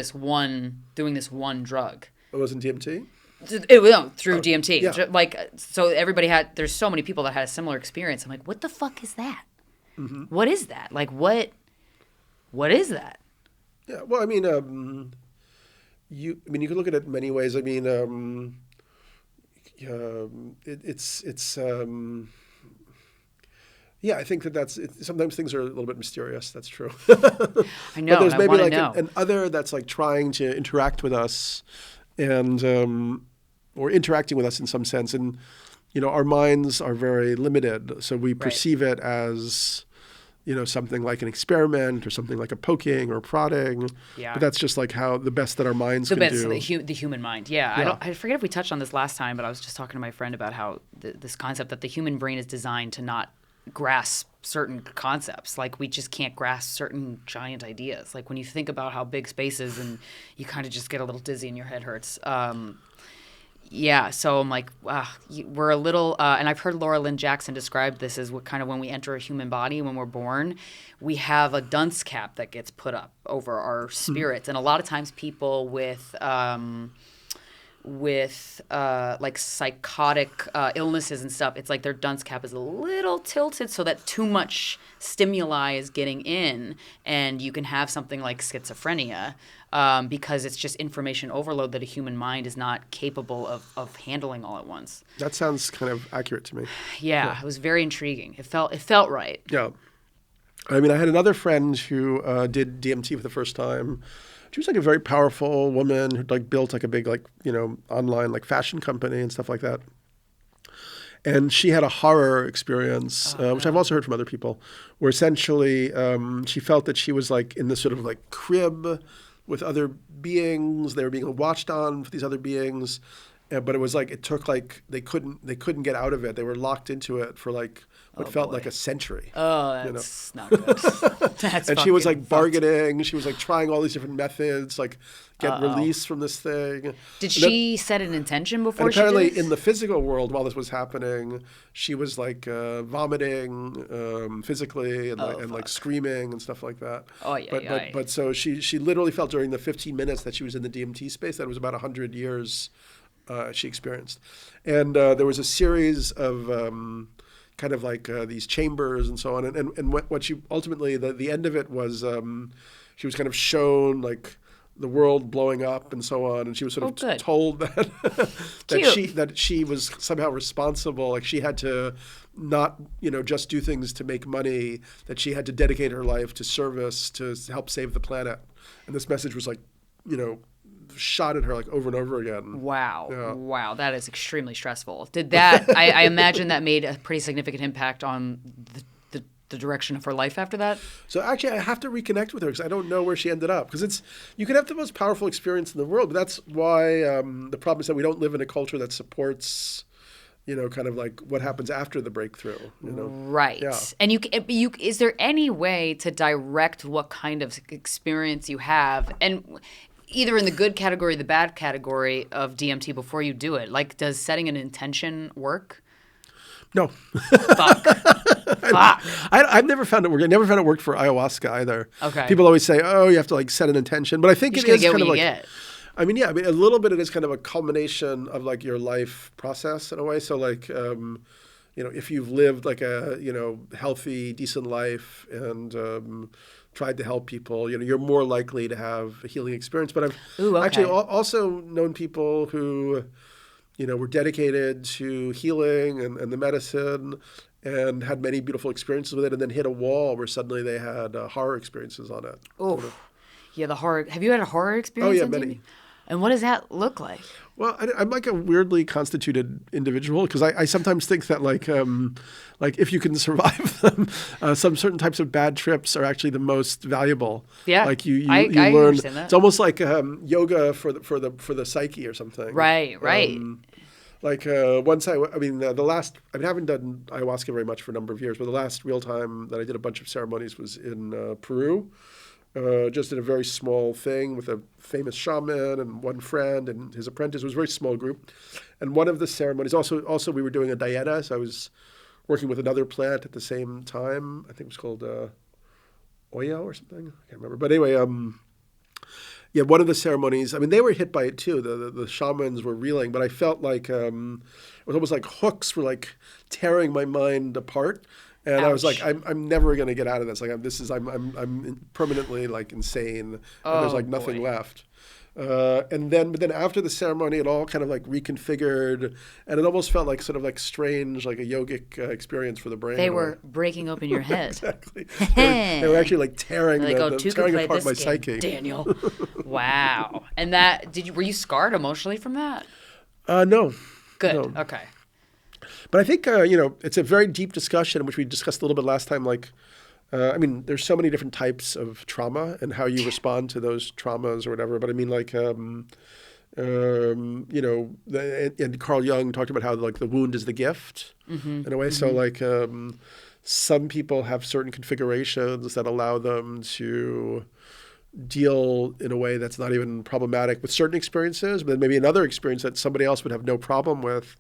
doing this one drug. It wasn't DMT? Through DMT. Yeah. Like, so there's so many people that had a similar experience. I'm like, what the fuck is that? Mm-hmm. What is that? Like, what is that? Yeah, well, I mean, you can look at it in many ways. I mean, yeah, I think that's it. Sometimes things are a little bit mysterious. That's true. I know. But there's maybe like an other that's like trying to interact with us and or interacting with us in some sense. And our minds are very limited, so we perceive it as something like an experiment or something like a poking or prodding. Yeah. But that's just like how the best that our minds can do. The human mind. Yeah. I forget if we touched on this last time, but I was just talking to my friend about how this concept that the human brain is designed to not grasp certain concepts. Like, we just can't grasp certain giant ideas. Like, when you think about how big space is, and you kind of just get a little dizzy and your head hurts. Yeah, so I'm like, wow, we're a little, and I've heard Laura Lynn Jackson describe this as what kind of when we enter a human body, when we're born, we have a dunce cap that gets put up over our spirits. And a lot of times people with like psychotic illnesses and stuff, it's like their dunce cap is a little tilted so that too much stimuli is getting in, and you can have something like schizophrenia. Because it's just information overload that a human mind is not capable of handling all at once. That sounds kind of accurate to me. Yeah, it was very intriguing. It felt right. Yeah. I mean, I had another friend who did DMT for the first time. She was like a very powerful woman who like built like a big online like fashion company and stuff like that. And she had a horror experience, which I've also heard from other people, where essentially she felt that she was like in this sort of like crib with other beings. They were being watched on for these other beings, but it was like it took like they couldn't get out of it. They were locked into it for like what felt like a century. Oh, that's not good. That's and she was like bargaining. She was like trying all these different methods, like get release from this thing. Did she set an intention before she apparently did this? In the physical world, while this was happening, she was like vomiting physically and like screaming and stuff like that. Oh yeah. But so she literally felt during the 15 minutes that she was in the DMT space that it was about 100 years she experienced, and there was a series of kind of like these chambers and so on, and what she ultimately the end of it was she was kind of shown like the world blowing up and so on, and she was sort of told that that she was somehow responsible, like she had to not just do things to make money, that she had to dedicate her life to service to help save the planet, and this message was like shot at her like over and over again. Wow. Yeah. Wow. That is extremely stressful. Did that, I imagine that made a pretty significant impact on the direction of her life after that? So actually I have to reconnect with her because I don't know where she ended up. Because you can have the most powerful experience in the world, but that's why the problem is that we don't live in a culture that supports kind of like what happens after the breakthrough. Right. Yeah. And you is there any way to direct what kind of experience you have, and either in the good category or the bad category of DMT before you do it? Like, does setting an intention work? No. Fuck. I've never found it work. I never found it worked for ayahuasca either. Okay. People always say, oh, you have to like set an intention. But I think it is kind of like, a little bit it is kind of a culmination of like your life process in a way. So like, if you've lived like a, healthy, decent life and tried to help people, you're more likely to have a healing experience. But I've actually also known people who, were dedicated to healing and the medicine and had many beautiful experiences with it, and then hit a wall where suddenly they had horror experiences on it. Oh, yeah, the horror. Have you had a horror experience? Oh, yeah, many. And what does that look like? Well, I'm like a weirdly constituted individual because I sometimes think that like if you can survive them, some certain types of bad trips are actually the most valuable. Yeah, like you I learn. understand that. It's almost like yoga for the psyche or something. Right. Like once I haven't done ayahuasca very much for a number of years, but the last real time that I did a bunch of ceremonies was in Peru. Just in a very small thing with a famous shaman and one friend and his apprentice. It was a very small group. And one of the ceremonies, also we were doing a dieta, so I was working with another plant at the same time. I think it was called Oyo or something. I can't remember. But anyway, one of the ceremonies, they were hit by it too. The shamans were reeling, but I felt like it was almost like hooks were like tearing my mind apart. And Ouch. I was like, I'm never going to get out of this. Like, I'm permanently like insane. And there's like nothing left. But then after the ceremony, it all kind of like reconfigured, and it almost felt like sort of like strange, like a yogic experience for the brain. They were breaking open your head. Exactly. They were actually like tearing apart my psyche. Daniel. Wow. And were you scarred emotionally from that? No. Good. No. Okay. But I think, it's a very deep discussion, which we discussed a little bit last time. Like, there's so many different types of trauma and how you respond to those traumas or whatever. But I mean, like, and Carl Jung talked about how like the wound is the gift in a way. So like, some people have certain configurations that allow them to deal in a way that's not even problematic with certain experiences, but then maybe another experience that somebody else would have no problem with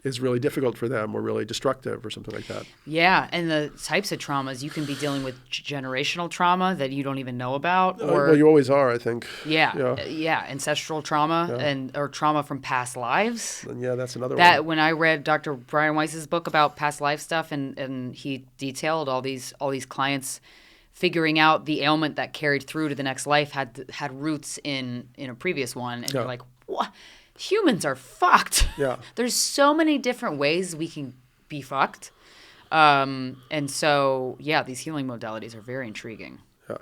is really difficult for them or really destructive or something like that. Yeah, and the types of traumas, you can be dealing with generational trauma that you don't even know about. Or well, you always are, I think. Yeah, ancestral trauma or trauma from past lives. And yeah, that's another one. When I read Dr. Brian Weiss's book about past life stuff, and he detailed all these clients figuring out the ailment that carried through to the next life had roots in a previous one, and you're like, what? Humans are fucked. Yeah. There's so many different ways we can be fucked. And so, these healing modalities are very intriguing. Yeah.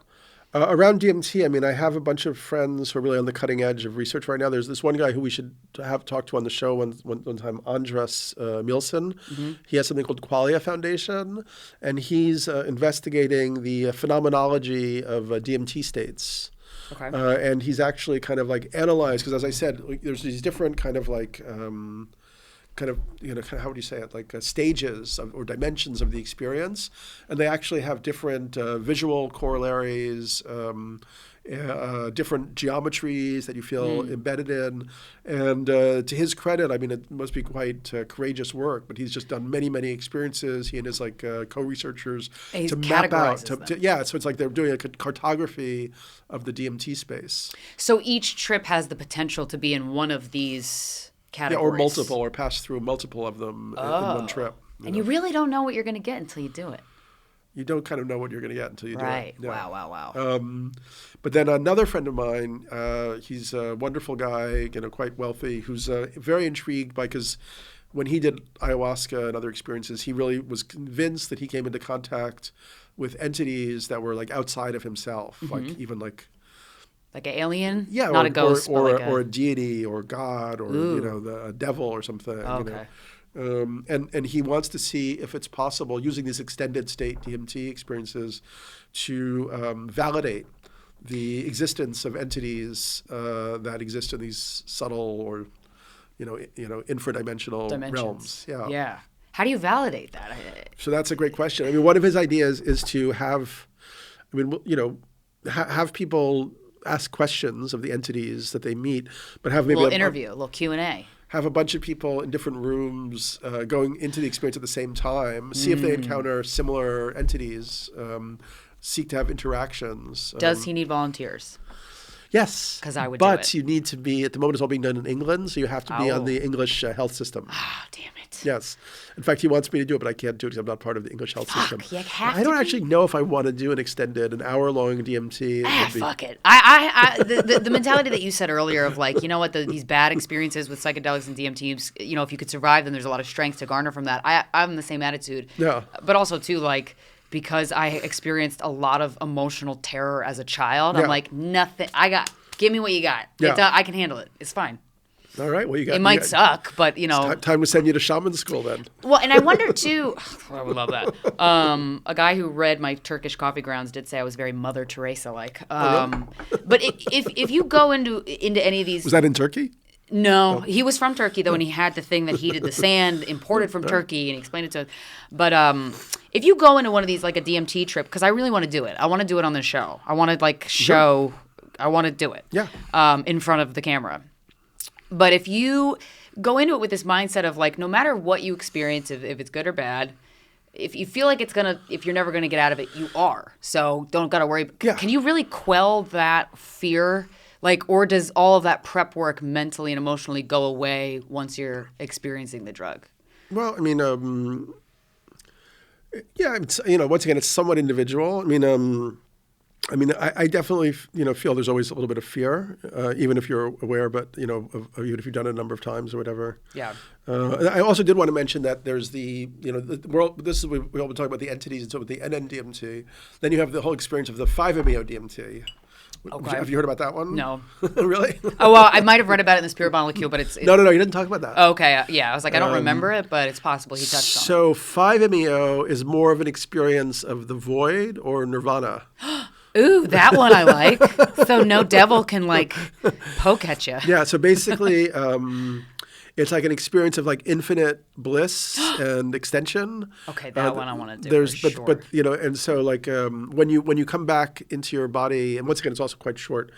Around DMT, I have a bunch of friends who are really on the cutting edge of research right now. There's this one guy who we should have talked to on the show one time, Andres Mielsen. He has something called Qualia Foundation, and he's investigating the phenomenology of DMT states. Okay. And he's actually kind of like analyzed, because as I said, like, there's these different kind of like, how would you say it? Like stages or dimensions of the experience. And they actually have different visual corollaries, different geometries that you feel embedded in. And to his credit, it must be quite courageous work, but he's just done many, many experiences. He and his co-researchers to map out. So it's like they're doing a cartography of the DMT space. So each trip has the potential to be in one of these categories. Yeah, or multiple, or pass through multiple of them in one trip. You really don't know what you're going to get until you do it. You don't kind of know what you're going to get until you do it. Right. Yeah. Wow. But then another friend of mine, he's a wonderful guy, quite wealthy, who's very intrigued because when he did ayahuasca and other experiences, he really was convinced that he came into contact with entities that were like outside of himself, like even like an alien? Yeah, not a ghost, or a deity or God or the devil or something. Okay. And he wants to see if it's possible, using these extended state DMT experiences, to validate the existence of entities that exist in these subtle or infradimensional realms. Yeah. How do you validate that? So that's a great question. One of his ideas is to have, have people ask questions of the entities that they meet, but have maybe a little interview, a little Q&A. Have a bunch of people in different rooms going into the experience at the same time, see if they encounter similar entities, seek to have interactions. Does he need volunteers? Yes. Because I would do it. But you need to be, at the moment it's all being done in England, so you have to be on the English health system. Ah, damn it. Yes. In fact, he wants me to do it, but I can't do it because I'm not part of the English health system. I don't actually know if I want to do an hour-long DMT. Fuck it. The mentality that you said earlier of like, these bad experiences with psychedelics and DMT, if you could survive them, there's a lot of strength to garner from that. I'm the same attitude. Yeah. But also, too, like, because I experienced a lot of emotional terror as a child, I'm like, nothing. Give me what you got. Yeah. I can handle it. It's fine. All right. Well, it might suck, but It's time to send you to shaman school then. Well, and I wonder too. I would love that. A guy who read my Turkish coffee grounds did say I was very Mother Teresa-like. Really? But if you go into any of these, was that in Turkey? No, he was from Turkey though, and he had the thing that heated the sand imported from Turkey, and he explained it to us. But if you go into one of these like a DMT trip, because I really want to do it. I want to do it on the show. I want to show. Sure. I want to do it. Yeah. In front of the camera. But if you go into it with this mindset of like, no matter what you experience, if it's good or bad, if you feel like if you're never gonna get out of it, you are. So don't gotta worry. Yeah. Can you really quell that fear? Like, or does all of that prep work mentally and emotionally go away once you're experiencing the drug? Well, yeah, it's, once again, it's somewhat individual. I mean, I definitely, feel there's always a little bit of fear, even if you're aware, but, even if you've done it a number of times or whatever. Yeah. I also did want to mention that there's the world, this is, we've all been talking about the entities and so with the NN-DMT. Then you have the whole experience of the 5-MeO-DMT. Okay. Have you heard about that one? No. Really? Oh, well, I might have read about it in the Spirit Molecule, but it's No, you didn't talk about that. Okay, yeah. I was like, I don't remember it, but it's possible he touched on it. So 5-MeO is more of an experience of the void or nirvana. Ooh, that one I like. So no devil can like poke at you. Yeah, so basically it's like an experience of like infinite bliss and extension. Okay, that one I want to do for sure. But and so like when you come back into your body, and once again it's also quite short,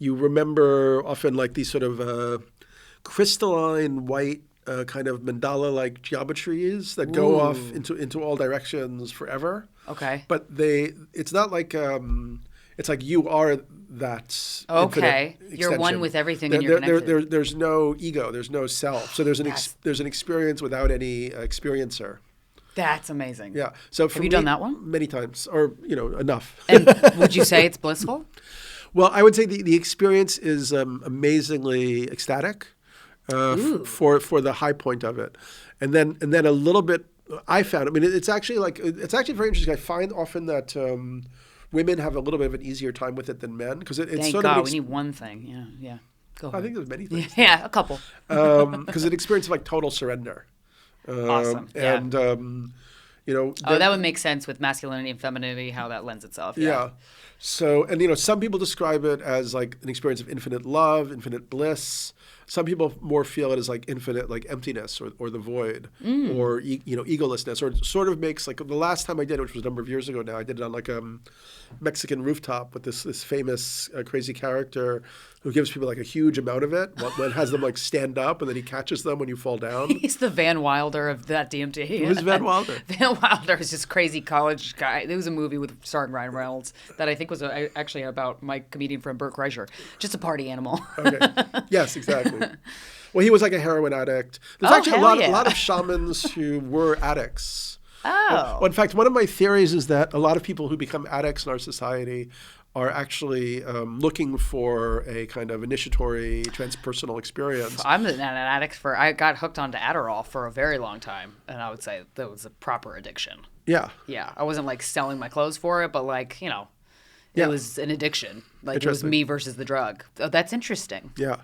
you remember often like these sort of crystalline white kind of mandala-like geometries that go off into all directions forever. Okay. But it's not like it's like you are that. Okay. You're one with everything and you're connected. There's no ego. There's no self. So there's an experience without any experiencer. That's amazing. Yeah. So have you done that one? Many times, or enough. And would you say it's blissful? Well, I would say the experience is amazingly ecstatic. For the high point of it, and then a little bit. I found. I mean, it's actually very interesting. I find often that women have a little bit of an easier time with it than men because it's Thank sort God, of. we need one thing. Yeah. Go ahead. I think there's many things. Yeah, a couple. Because it experiences like total surrender. Awesome. Yeah. And that would make sense with masculinity and femininity, how that lends itself. Yeah. So, and some people describe it as like an experience of infinite love, infinite bliss. Some people more feel it as like infinite like emptiness or the void or egolessness, or it sort of makes like the last time I did it, which was a number of years ago now, I did it on like a Mexican rooftop with this famous crazy character who gives people like a huge amount of it. One has them like stand up and then he catches them when you fall down. He's the Van Wilder of that DMT. Who's Van Wilder? Van Wilder is this crazy college guy. There was a movie with starring Ryan Reynolds that I think was actually about my comedian friend Burt Kreischer. Just a party animal. Okay. Yes, exactly. Well, he was like a heroin addict. There's actually a lot of shamans who were addicts. Oh. Well, in fact, one of my theories is that a lot of people who become addicts in our society are actually looking for a kind of initiatory transpersonal experience. I'm an addict I got hooked onto Adderall for a very long time, and I would say that was a proper addiction. Yeah. Yeah. I wasn't like selling my clothes for it, but like, it was an addiction. Like it was me versus the drug. Oh, that's interesting. Yeah.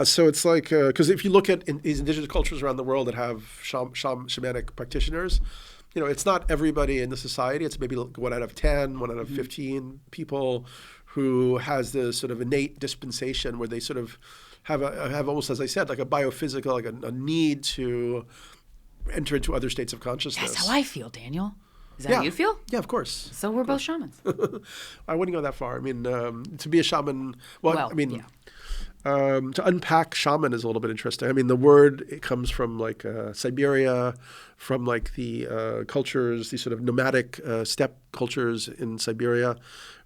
So it's like, because if you look at these indigenous cultures around the world that have shamanic practitioners, it's not everybody in the society. It's maybe 1 out of 10, 1 out of 15 people who has this sort of innate dispensation where they sort of have almost, as I said, like a biophysical, like a need to enter into other states of consciousness. That's how I feel, Daniel. Is that how you feel? Yeah, of course. So we're both shamans. I wouldn't go that far. I mean, to be a shaman, to unpack shaman is a little bit interesting. I mean, the word, it comes from like Siberia, from like the cultures, these sort of nomadic steppe cultures in Siberia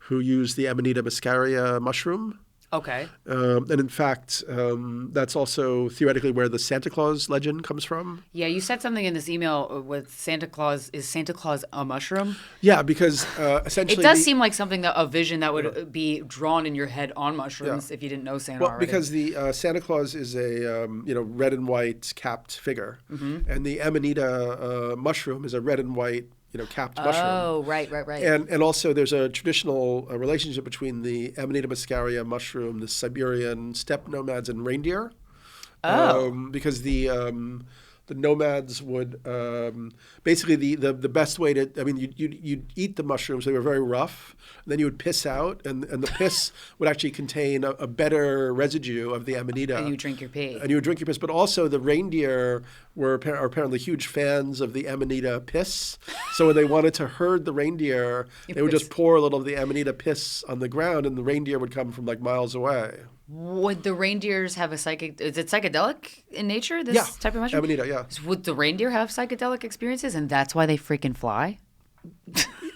who use the Amanita muscaria mushroom. Okay. And in fact, that's also theoretically where the Santa Claus legend comes from. Yeah, you said something in this email with Santa Claus. Is Santa Claus a mushroom? Yeah, because essentially... It does seem like a vision that would be drawn in your head on mushrooms if you didn't know Santa already. Because the Santa Claus is a red and white capped figure. Mm-hmm. And the Amanita mushroom is a red and white capped mushroom. Oh, right. And also there's a traditional relationship between the Amanita muscaria mushroom, the Siberian steppe nomads, and reindeer. Oh. Because the nomads would basically the best way to, I mean, you'd eat the mushrooms. They were very rough. And then you would piss out, and the piss would actually contain a better residue of the Amanita. And you drink your pee. And you would drink your piss. But also the reindeer are apparently huge fans of the Amanita piss. So when they wanted to herd the reindeer, they would just pour a little of the Amanita piss on the ground, and the reindeer would come from like miles away. Would the reindeers have is it psychedelic in nature, this type of mushroom? Amanita, yeah. Would the reindeer have psychedelic experiences, and that's why they freaking fly?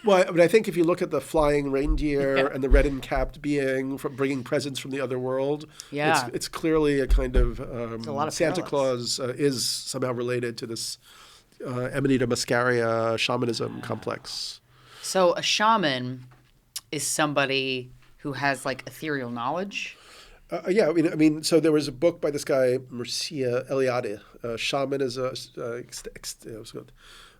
Well, I mean, I think if you look at the flying reindeer and the red and capped being from bringing presents from the other world, it's clearly a kind of, a lot of Santa Claus is somehow related to this Amanita muscaria shamanism complex. So a shaman is somebody who has like ethereal knowledge. Yeah, so there was a book by this guy, Mircea Eliade. Shaman is what's it called?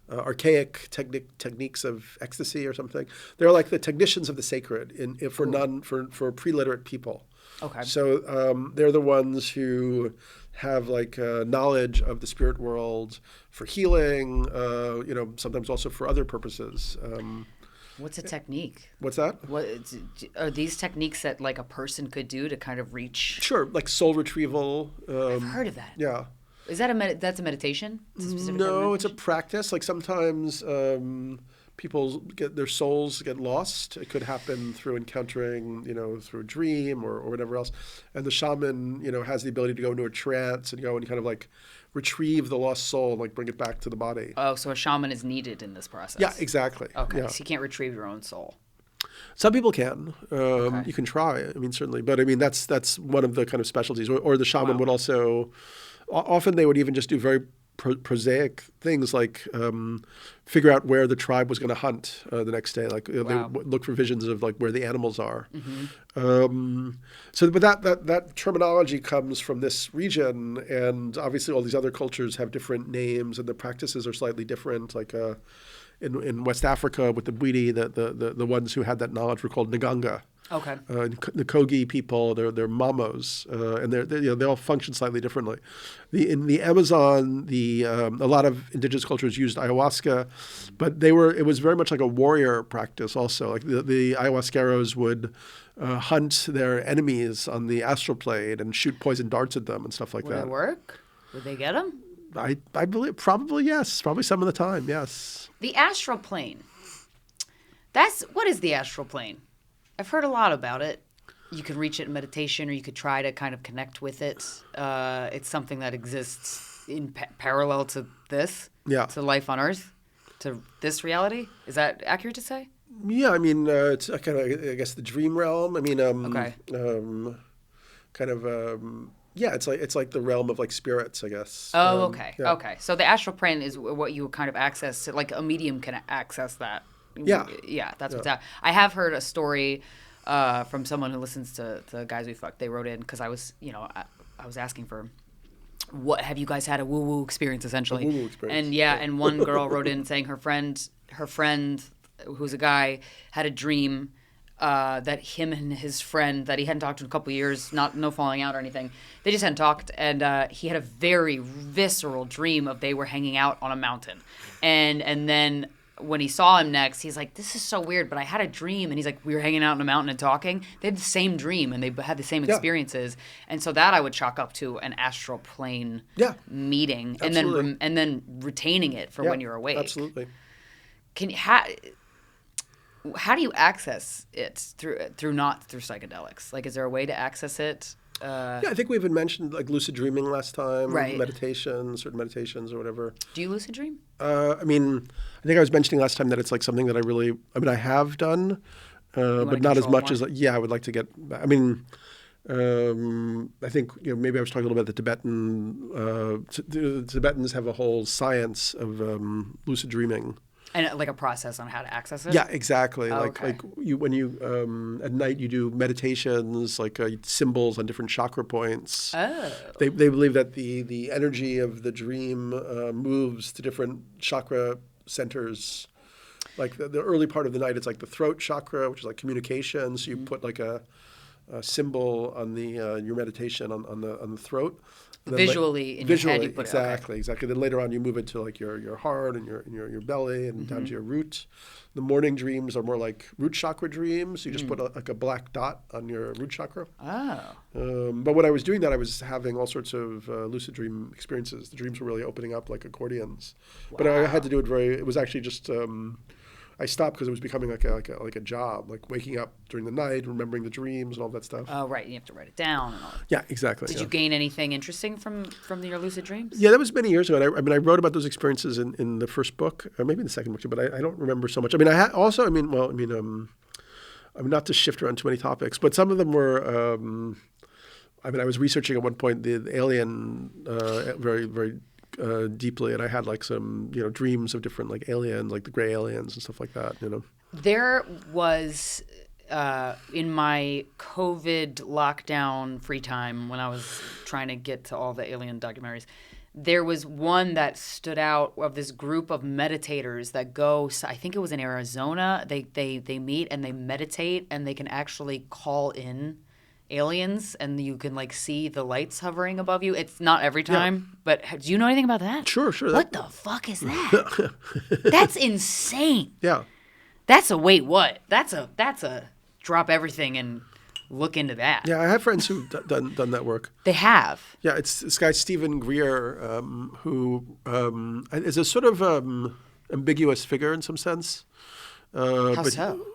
Archaic techniques of ecstasy or something. They're like the technicians of the sacred for pre-literate people. Okay. So they're the ones who have like knowledge of the spirit world for healing. Sometimes also for other purposes. What's a technique? What's that? Are these techniques that like a person could do to kind of reach? Sure, like soul retrieval. I've heard of that. Yeah. Is that that's a meditation? It's a specific kind of No, it's a meditation? practice. Like sometimes people their souls get lost. It could happen through encountering, through a dream or whatever else. And the shaman, has the ability to go into a trance and go and kind of like retrieve the lost soul and like bring it back to the body. Oh, so a shaman is needed in this process. Yeah, exactly. Okay, Yeah. so you can't retrieve your own soul. Some people can. Okay. You can try. Certainly. But that's one of the kind of specialties. Or the shaman would also, often they would even just do very prosaic things like figure out where the tribe was going to hunt the next day. Like they would look for visions of like where the animals are. But that terminology comes from this region, and obviously all these other cultures have different names, and the practices are slightly different. Like in West Africa with the Bwiti, the ones who had that knowledge were called Nganga. Okay. The Kogi people, they're Mamos, and they all function slightly differently. In the Amazon, a lot of indigenous cultures used ayahuasca, but it was very much like a warrior practice also. Like the ayahuasqueros would hunt their enemies on the astral plane and shoot poison darts at them and stuff like that. Would it work? Would they get them? I believe probably yes, probably some of the time, yes. The astral plane. What is the astral plane? I've heard a lot about it. You can reach it in meditation, or you could try to kind of connect with it. It's something that exists in parallel to this, to life on Earth, to this reality. Is that accurate to say? Yeah, it's kind of, I guess, the dream realm. Okay. Yeah, it's like the realm of like spirits, I guess. Oh, okay. Yeah. Okay. So the astral plane is what you kind of access, like a medium can access that. Yeah. Yeah, that's what's out. I have heard a story from someone who listens to Guys We Fuck. They wrote in because I was, I was asking for, what have you guys had a woo-woo experience, essentially? A woo-woo experience. And one girl wrote in saying her friend, who's a guy, had a dream that him and his friend that he hadn't talked to in a couple of years, no falling out or anything, they just hadn't talked, and he had a very visceral dream of they were hanging out on a mountain, and then when he saw him next, he's like, this is so weird, but I had a dream, and he's like, we were hanging out on a mountain and talking. They had the same dream, and they had the same experiences, and so that I would chalk up to an astral plane meeting, Absolutely. and then retaining it for when you're awake. Absolutely. How do you access it not through psychedelics? Like, is there a way to access it? Yeah, I think we even mentioned like lucid dreaming last time, Right. certain meditations or whatever. Do you lucid dream? I think I was mentioning last time that it's like something that I have done, but not as much as, I would like to get, I think, maybe I was talking a little bit about the Tibetans have a whole science of lucid dreaming. And like a process on how to access it? Yeah, exactly. Oh, like okay. when you at night you do meditations, like symbols on different chakra points. Oh. They believe that the energy of the dream moves to different chakra centers. Like the early part of the night, it's like the throat chakra, which is like communication. So you put like a symbol on your meditation on the throat. And then Visually in your head, you put it. Okay. Exactly. Then later on, you move it to like your heart and your belly and down to your root. The morning dreams are more like root chakra dreams. You just put a black dot on your root chakra. Oh. But when I was doing that, I was having all sorts of lucid dream experiences. The dreams were really opening up like accordions. Wow. But I had to do it it was actually just. I stopped because it was becoming like a job, like waking up during the night, remembering the dreams and all that stuff. Oh, right. You have to write it down and all that. Yeah, exactly. Did you gain anything interesting from your lucid dreams? Yeah, that was many years ago. And I wrote about those experiences in the first book, or maybe in the second book too, but I don't remember so much. Not to shift around too many topics, but some of them were, I was researching at one point the alien very, very deeply, and I had like some dreams of different like aliens, like the gray aliens and stuff like that. There was in my COVID lockdown free time when I was trying to get to all the alien documentaries, there was one that stood out of this group of meditators that go. I think it was in Arizona. They meet and they meditate, and they can actually call in aliens, and you can like see the lights hovering above you. It's not every time, but do you know anything about that? Sure. What the fuck is that? That's insane. Yeah. That's a wait what? That's a drop everything and look into that. Yeah, I have friends who've done that work. They have. Yeah, it's this guy Stephen Greer, who is a sort of ambiguous figure in some sense. How so?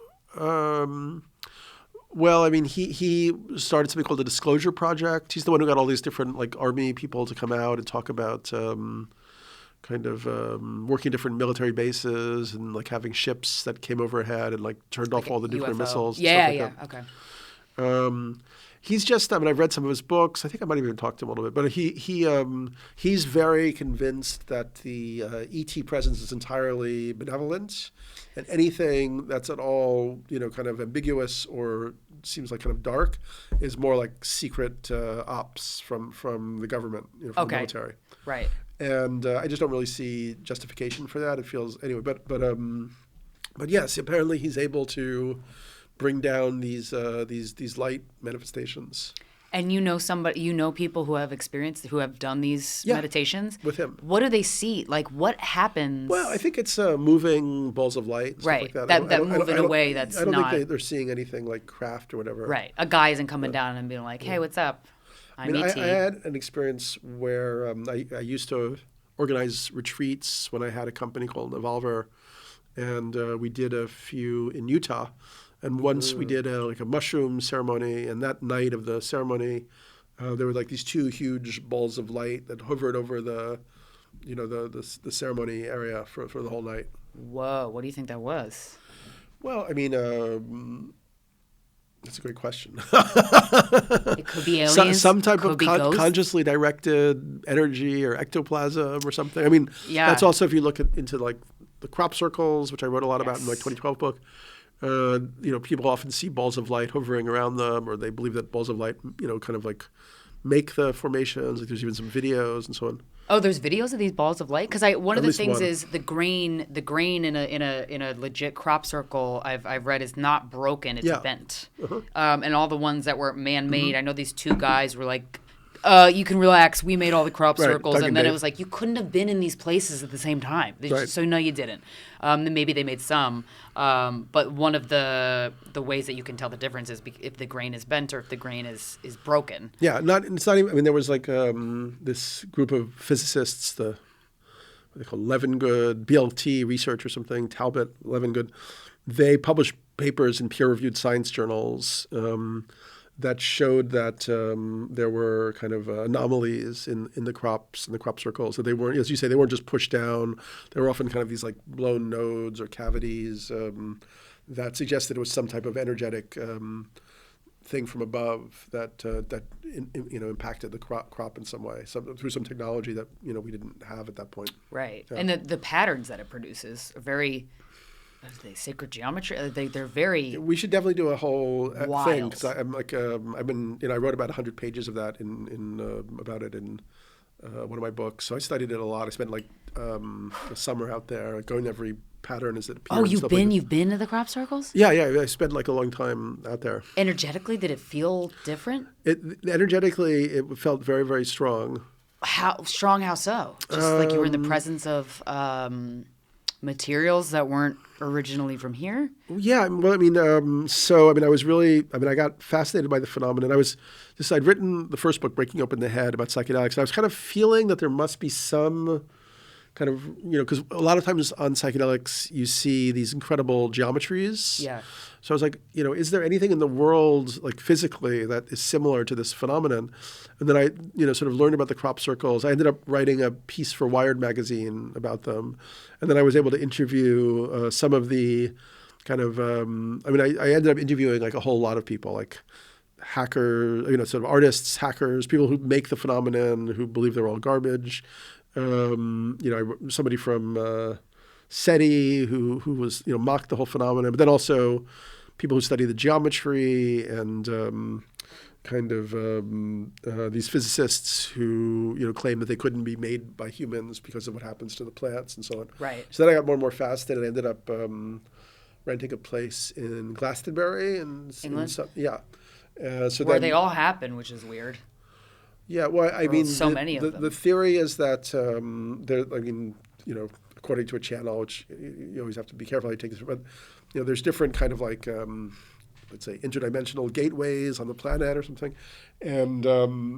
Well, I mean, he started something called the Disclosure Project. He's the one who got all these different like army people to come out and talk about working different military bases and like having ships that came overhead and like turned off all the nuclear UFO. missiles. And Yeah, stuff like okay. that. He's just, I mean, I've read some of his books. I think I might have even talked to him a little bit. But he's very convinced that the ET presence is entirely benevolent, and anything that's at all, kind of ambiguous or seems like kind of dark is more like secret ops from the government, from the military. Right. And I just don't really see justification for that. It feels anyway. But yes, apparently he's able to bring down these light manifestations. And people who have done these meditations with him. What do they see? Like, what happens? Well, I think it's moving balls of light, stuff like that. That move in a way that's I don't not. think they're seeing anything like craft or whatever. Right. A guy isn't coming down and being like, "Hey, what's up? I had an experience where I used to organize retreats when I had a company called Evolver, and we did a few in Utah. And once we did a mushroom ceremony, and that night of the ceremony, there were like these two huge balls of light that hovered over the ceremony area for the whole night. Whoa! What do you think that was? Well, I mean, that's a great question. It could be aliens. Some type of ghosts. Consciously directed energy or ectoplasm or something. I mean, Yeah. That's also if you look into like the crop circles, which I wrote a lot about in my 2012 book. People often see balls of light hovering around them, or they believe that balls of light, kind of like make the formations. Like there's even some videos and so on. Oh, there's videos of these balls of light. Because one of the things one. is the grain in a legit crop circle I've read is not broken. It's bent. Uh-huh. And all the ones that were man-made. I know these two guys were like, you can relax. We made all the crop circles, and then it was like you couldn't have been in these places at the same time. So no, you didn't. Then maybe they made some, but one of the ways that you can tell the difference is if the grain is bent or if the grain is broken. Yeah, it's not even. I mean, there was like this group of physicists, what they call Levengood, BLT research or something, Talbot, Levengood. They published papers in peer-reviewed science journals. That showed that there were kind of anomalies in the crops, in the crop circles. So they weren't, as you say, they weren't just pushed down. They were often kind of these like blown nodes or cavities that suggested it was some type of energetic thing from above that impacted the crop in some way, through some technology that we didn't have at that point. Right, Yeah. and the patterns that it produces are very. Sacred geometry? They're very. We should definitely do a whole thing because I'm like I've been I wrote about 100 pages of that about it in one of my books. So I studied it a lot. I spent like a summer out there going to every pattern as it appears. Oh, you've been to the crop circles? Yeah. I spent like a long time out there. Energetically, did it feel different? Energetically, it felt very, very strong. How strong? How so? Just like you were in the presence of materials that weren't originally from here? Yeah, well, I mean, I got fascinated by the phenomenon. I'd written the first book, Breaking Open the Head, about psychedelics, and I was kind of feeling that there must be some kind of, because a lot of times on psychedelics, you see these incredible geometries. Yeah. So I was like, is there anything in the world, like physically, that is similar to this phenomenon? And then I, sort of learned about the crop circles. I ended up writing a piece for Wired magazine about them. And then I was able to interview some of the kind of, I ended up interviewing like a whole lot of people, like hackers, sort of artists, hackers, people who make the phenomenon, who believe they're all garbage. Somebody from SETI, who was mocked the whole phenomenon, but then also people who study the geometry and these physicists who claim that they couldn't be made by humans because of what happens to the plants and so on. Right. So then I got more and more fascinated. I ended up renting a place in Glastonbury England. Where they all happen, which is weird. Yeah, well, I mean, many of them. The theory is that according to a channel, which you always have to be careful how you take this, but there's different kind of like let's say interdimensional gateways on the planet or something, and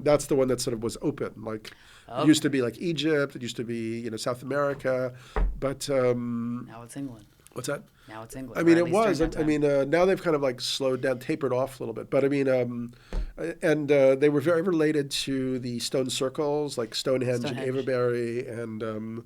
that's the one that sort of was open. Like it used to be like Egypt, it used to be South America, but now it's England. What's that? Now it's England. I mean, it was. I mean, now they've kind of like slowed down, tapered off a little bit. But I mean, and they were very related to the stone circles, like Stonehenge. And Avebury, and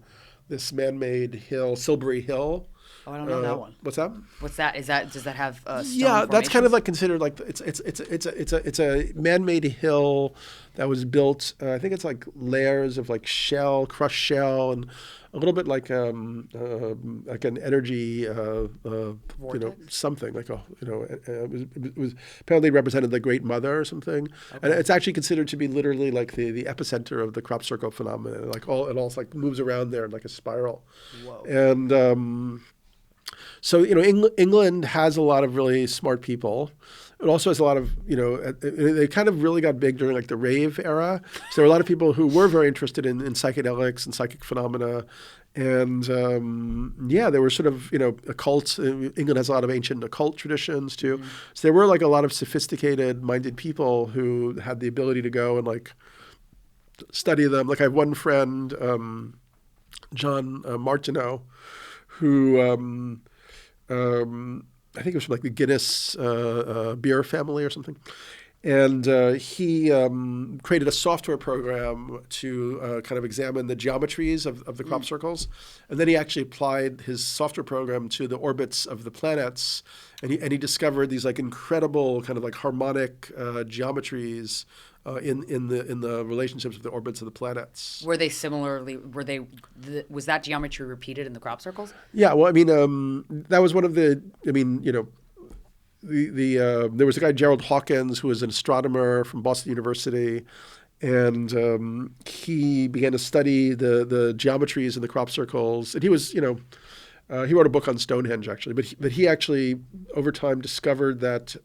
this man-made hill, Silbury Hill. Oh, I don't know that one. What's that? What's that? Does that have stone Yeah, that's kind of formations? like considered like it's a man-made hill that was built. I think it's like layers of like crushed shell, and a little bit like an energy something like it was apparently represented the Great Mother or something, and it's actually considered to be literally like the epicenter of the crop circle phenomenon. Like it all like moves around there in like a spiral. Whoa. And so England has a lot of really smart people. It also has a lot of they kind of really got big during like the rave era. So there were a lot of people who were very interested in psychedelics and psychic phenomena, and they were sort of occults. England has a lot of ancient occult traditions too. Mm-hmm. So there were like a lot of sophisticated-minded people who had the ability to go and like study them. Like I have one friend, John Martineau, who I think it was from like the Guinness beer family or something. And he created a software program to kind of examine the geometries of the crop circles. And then he actually applied his software program to the orbits of the planets. And he discovered these like incredible kind of like harmonic geometries in the relationships of the orbits of the planets. Were they similarly? Was that geometry repeated in the crop circles? Yeah, well, I mean, that was one of the. I mean, there was a guy, Gerald Hawkins, who was an astronomer from Boston University, and he began to study the geometries in the crop circles. And he was, he wrote a book on Stonehenge actually, but he actually over time discovered that.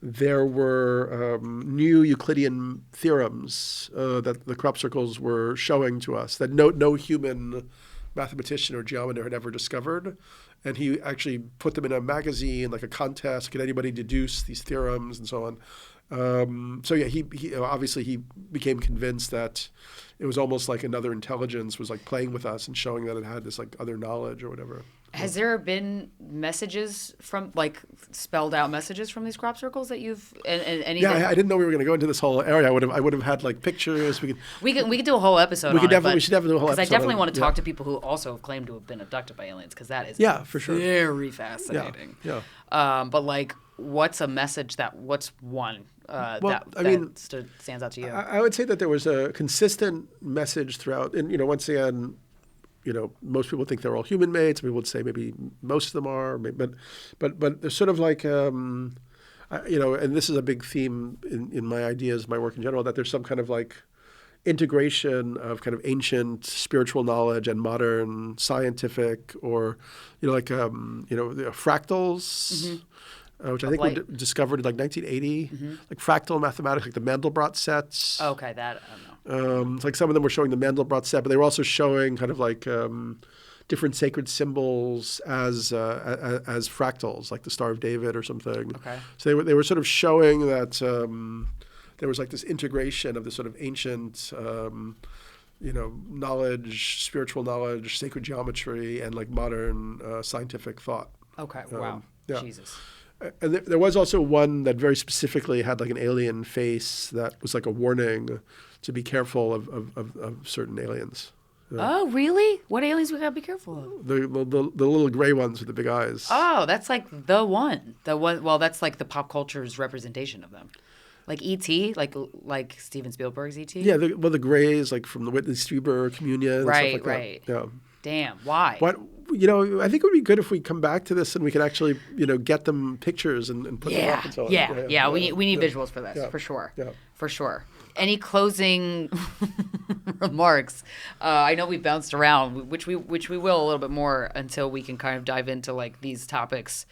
There were new Euclidean theorems that the crop circles were showing to us that no human mathematician or geometer had ever discovered. And he actually put them in a magazine, like a contest, could anybody deduce these theorems and so on. He obviously he became convinced that it was almost like another intelligence was like playing with us and showing that it had this like other knowledge or whatever. Has there been messages from like spelled out messages from these crop circles that you've and anything? Yeah, I didn't know we were going to go into this whole area. I would have had like pictures. We could do a whole episode. We should definitely do a whole episode. Because I definitely want to talk to people who also have claimed to have been abducted by aliens, because that is for sure very fascinating. Yeah. But like, what's a message what's one that stands out to you? I would say that there was a consistent message throughout, and once again. Most people think they're all human-made. Some people would say maybe most of them are, but there's sort of like, and this is a big theme in my ideas, my work in general, that there's some kind of like integration of kind of ancient spiritual knowledge and modern scientific, or the fractals. Mm-hmm. Which I think were discovered in like 1980, like fractal mathematics, like the Mandelbrot sets. Okay, that I don't know. It's like some of them were showing the Mandelbrot set, but they were also showing kind of like different sacred symbols as fractals, like the Star of David or something. Okay. So they were sort of showing that there was like this integration of this sort of ancient. Knowledge, spiritual knowledge, sacred geometry, and like modern scientific thought. Okay. Wow. Yeah. Jesus. And there was also one that very specifically had like an alien face that was like a warning to be careful of certain aliens. Oh, really? What aliens we gotta be careful of? The little gray ones with the big eyes. Oh, that's like the one. Well, that's like the pop culture's representation of them. Like E.T., like Steven Spielberg's E.T.? Yeah, the grays, like from the Whitley Strieber Communion. Right, and stuff like right. That. Yeah. Damn. Why? What, I think it would be good if we come back to this and we can actually, get them pictures and put them up and so on. Yeah. We need visuals for this, for sure. Yeah. For sure. Any closing remarks? I know we bounced around, which we will a little bit more until we can kind of dive into like these topics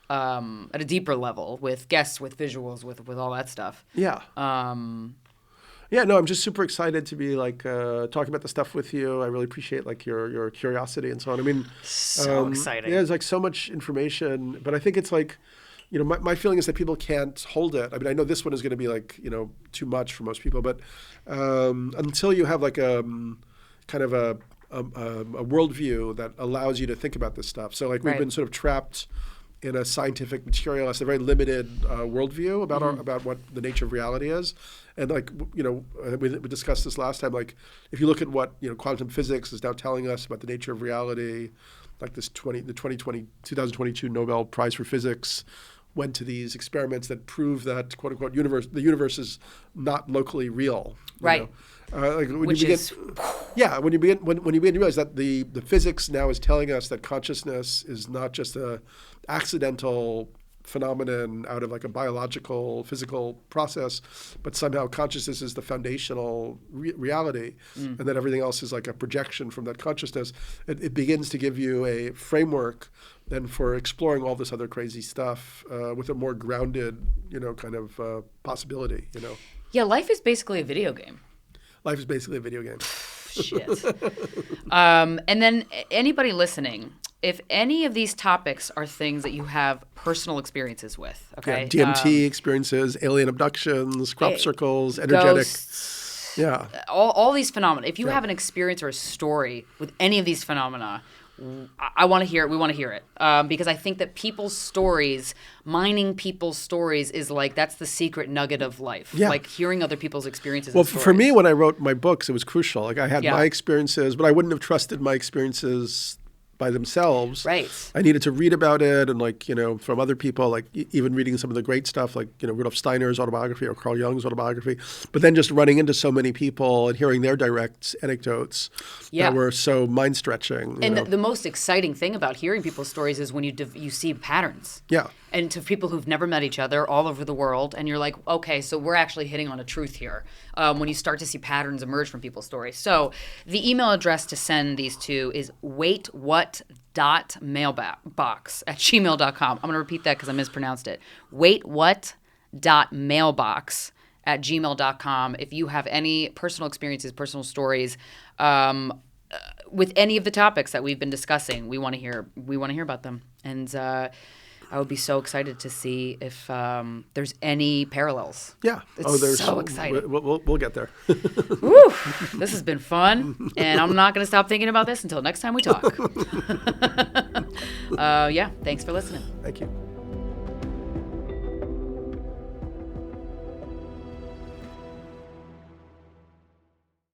at a deeper level with guests, with visuals, with all that stuff. Yeah. I'm just super excited to be like talking about the stuff with you. I really appreciate like your curiosity and so on. I mean, so exciting. Yeah, there's like so much information, but I think it's like, my feeling is that people can't hold it. I mean, I know this one is going to be like, too much for most people, but until you have like a kind of a worldview that allows you to think about this stuff. So like we've been sort of trapped in a scientific materialist, a very limited worldview about about what the nature of reality is. And like, we discussed this last time, like if you look at what, quantum physics is now telling us about the nature of reality, like the 2022 Nobel Prize for Physics went to these experiments that prove that quote unquote the universe is not locally real. Right. Like when you begin to realize that the physics now is telling us that consciousness is not just a accidental phenomenon out of like a biological, physical process, but somehow consciousness is the foundational reality, and that everything else is like a projection from that consciousness. It begins to give you a framework then for exploring all this other crazy stuff with a more grounded, kind of possibility, Yeah, life is basically a video game. Life is basically a video game. Shit. And then anybody listening, if any of these topics are things that you have personal experiences with, okay? Yeah, DMT experiences, alien abductions, crop circles, energetic. Ghosts, yeah. All these phenomena. If you have an experience or a story with any of these phenomena, I want to hear it. We want to hear it. Because I think that people's stories, mining people's stories is like, that's the secret nugget of life. Yeah. Like hearing other people's experiences. Well, for me, when I wrote my books, it was crucial. Like I had my experiences, but I wouldn't have trusted my experiences by themselves. Right. I needed to read about it and like, from other people, like even reading some of the great stuff like, Rudolf Steiner's autobiography or Carl Jung's autobiography, but then just running into so many people and hearing their direct anecdotes that were so mind-stretching. And the most exciting thing about hearing people's stories is when you see patterns. Yeah. And to people who've never met each other all over the world, and you're like, okay, so we're actually hitting on a truth here when you start to see patterns emerge from people's stories. So the email address to send these to is waitwhat.mailbox@gmail.com. I'm going to repeat that because I mispronounced it. waitwhat.mailbox@gmail.com. If you have any personal experiences, personal stories, with any of the topics that we've been discussing, we want to hear about them. And I would be so excited to see if there's any parallels. Yeah. It's so exciting. We'll get there. Woo! This has been fun, and I'm not going to stop thinking about this until next time we talk. Thanks for listening. Thank you.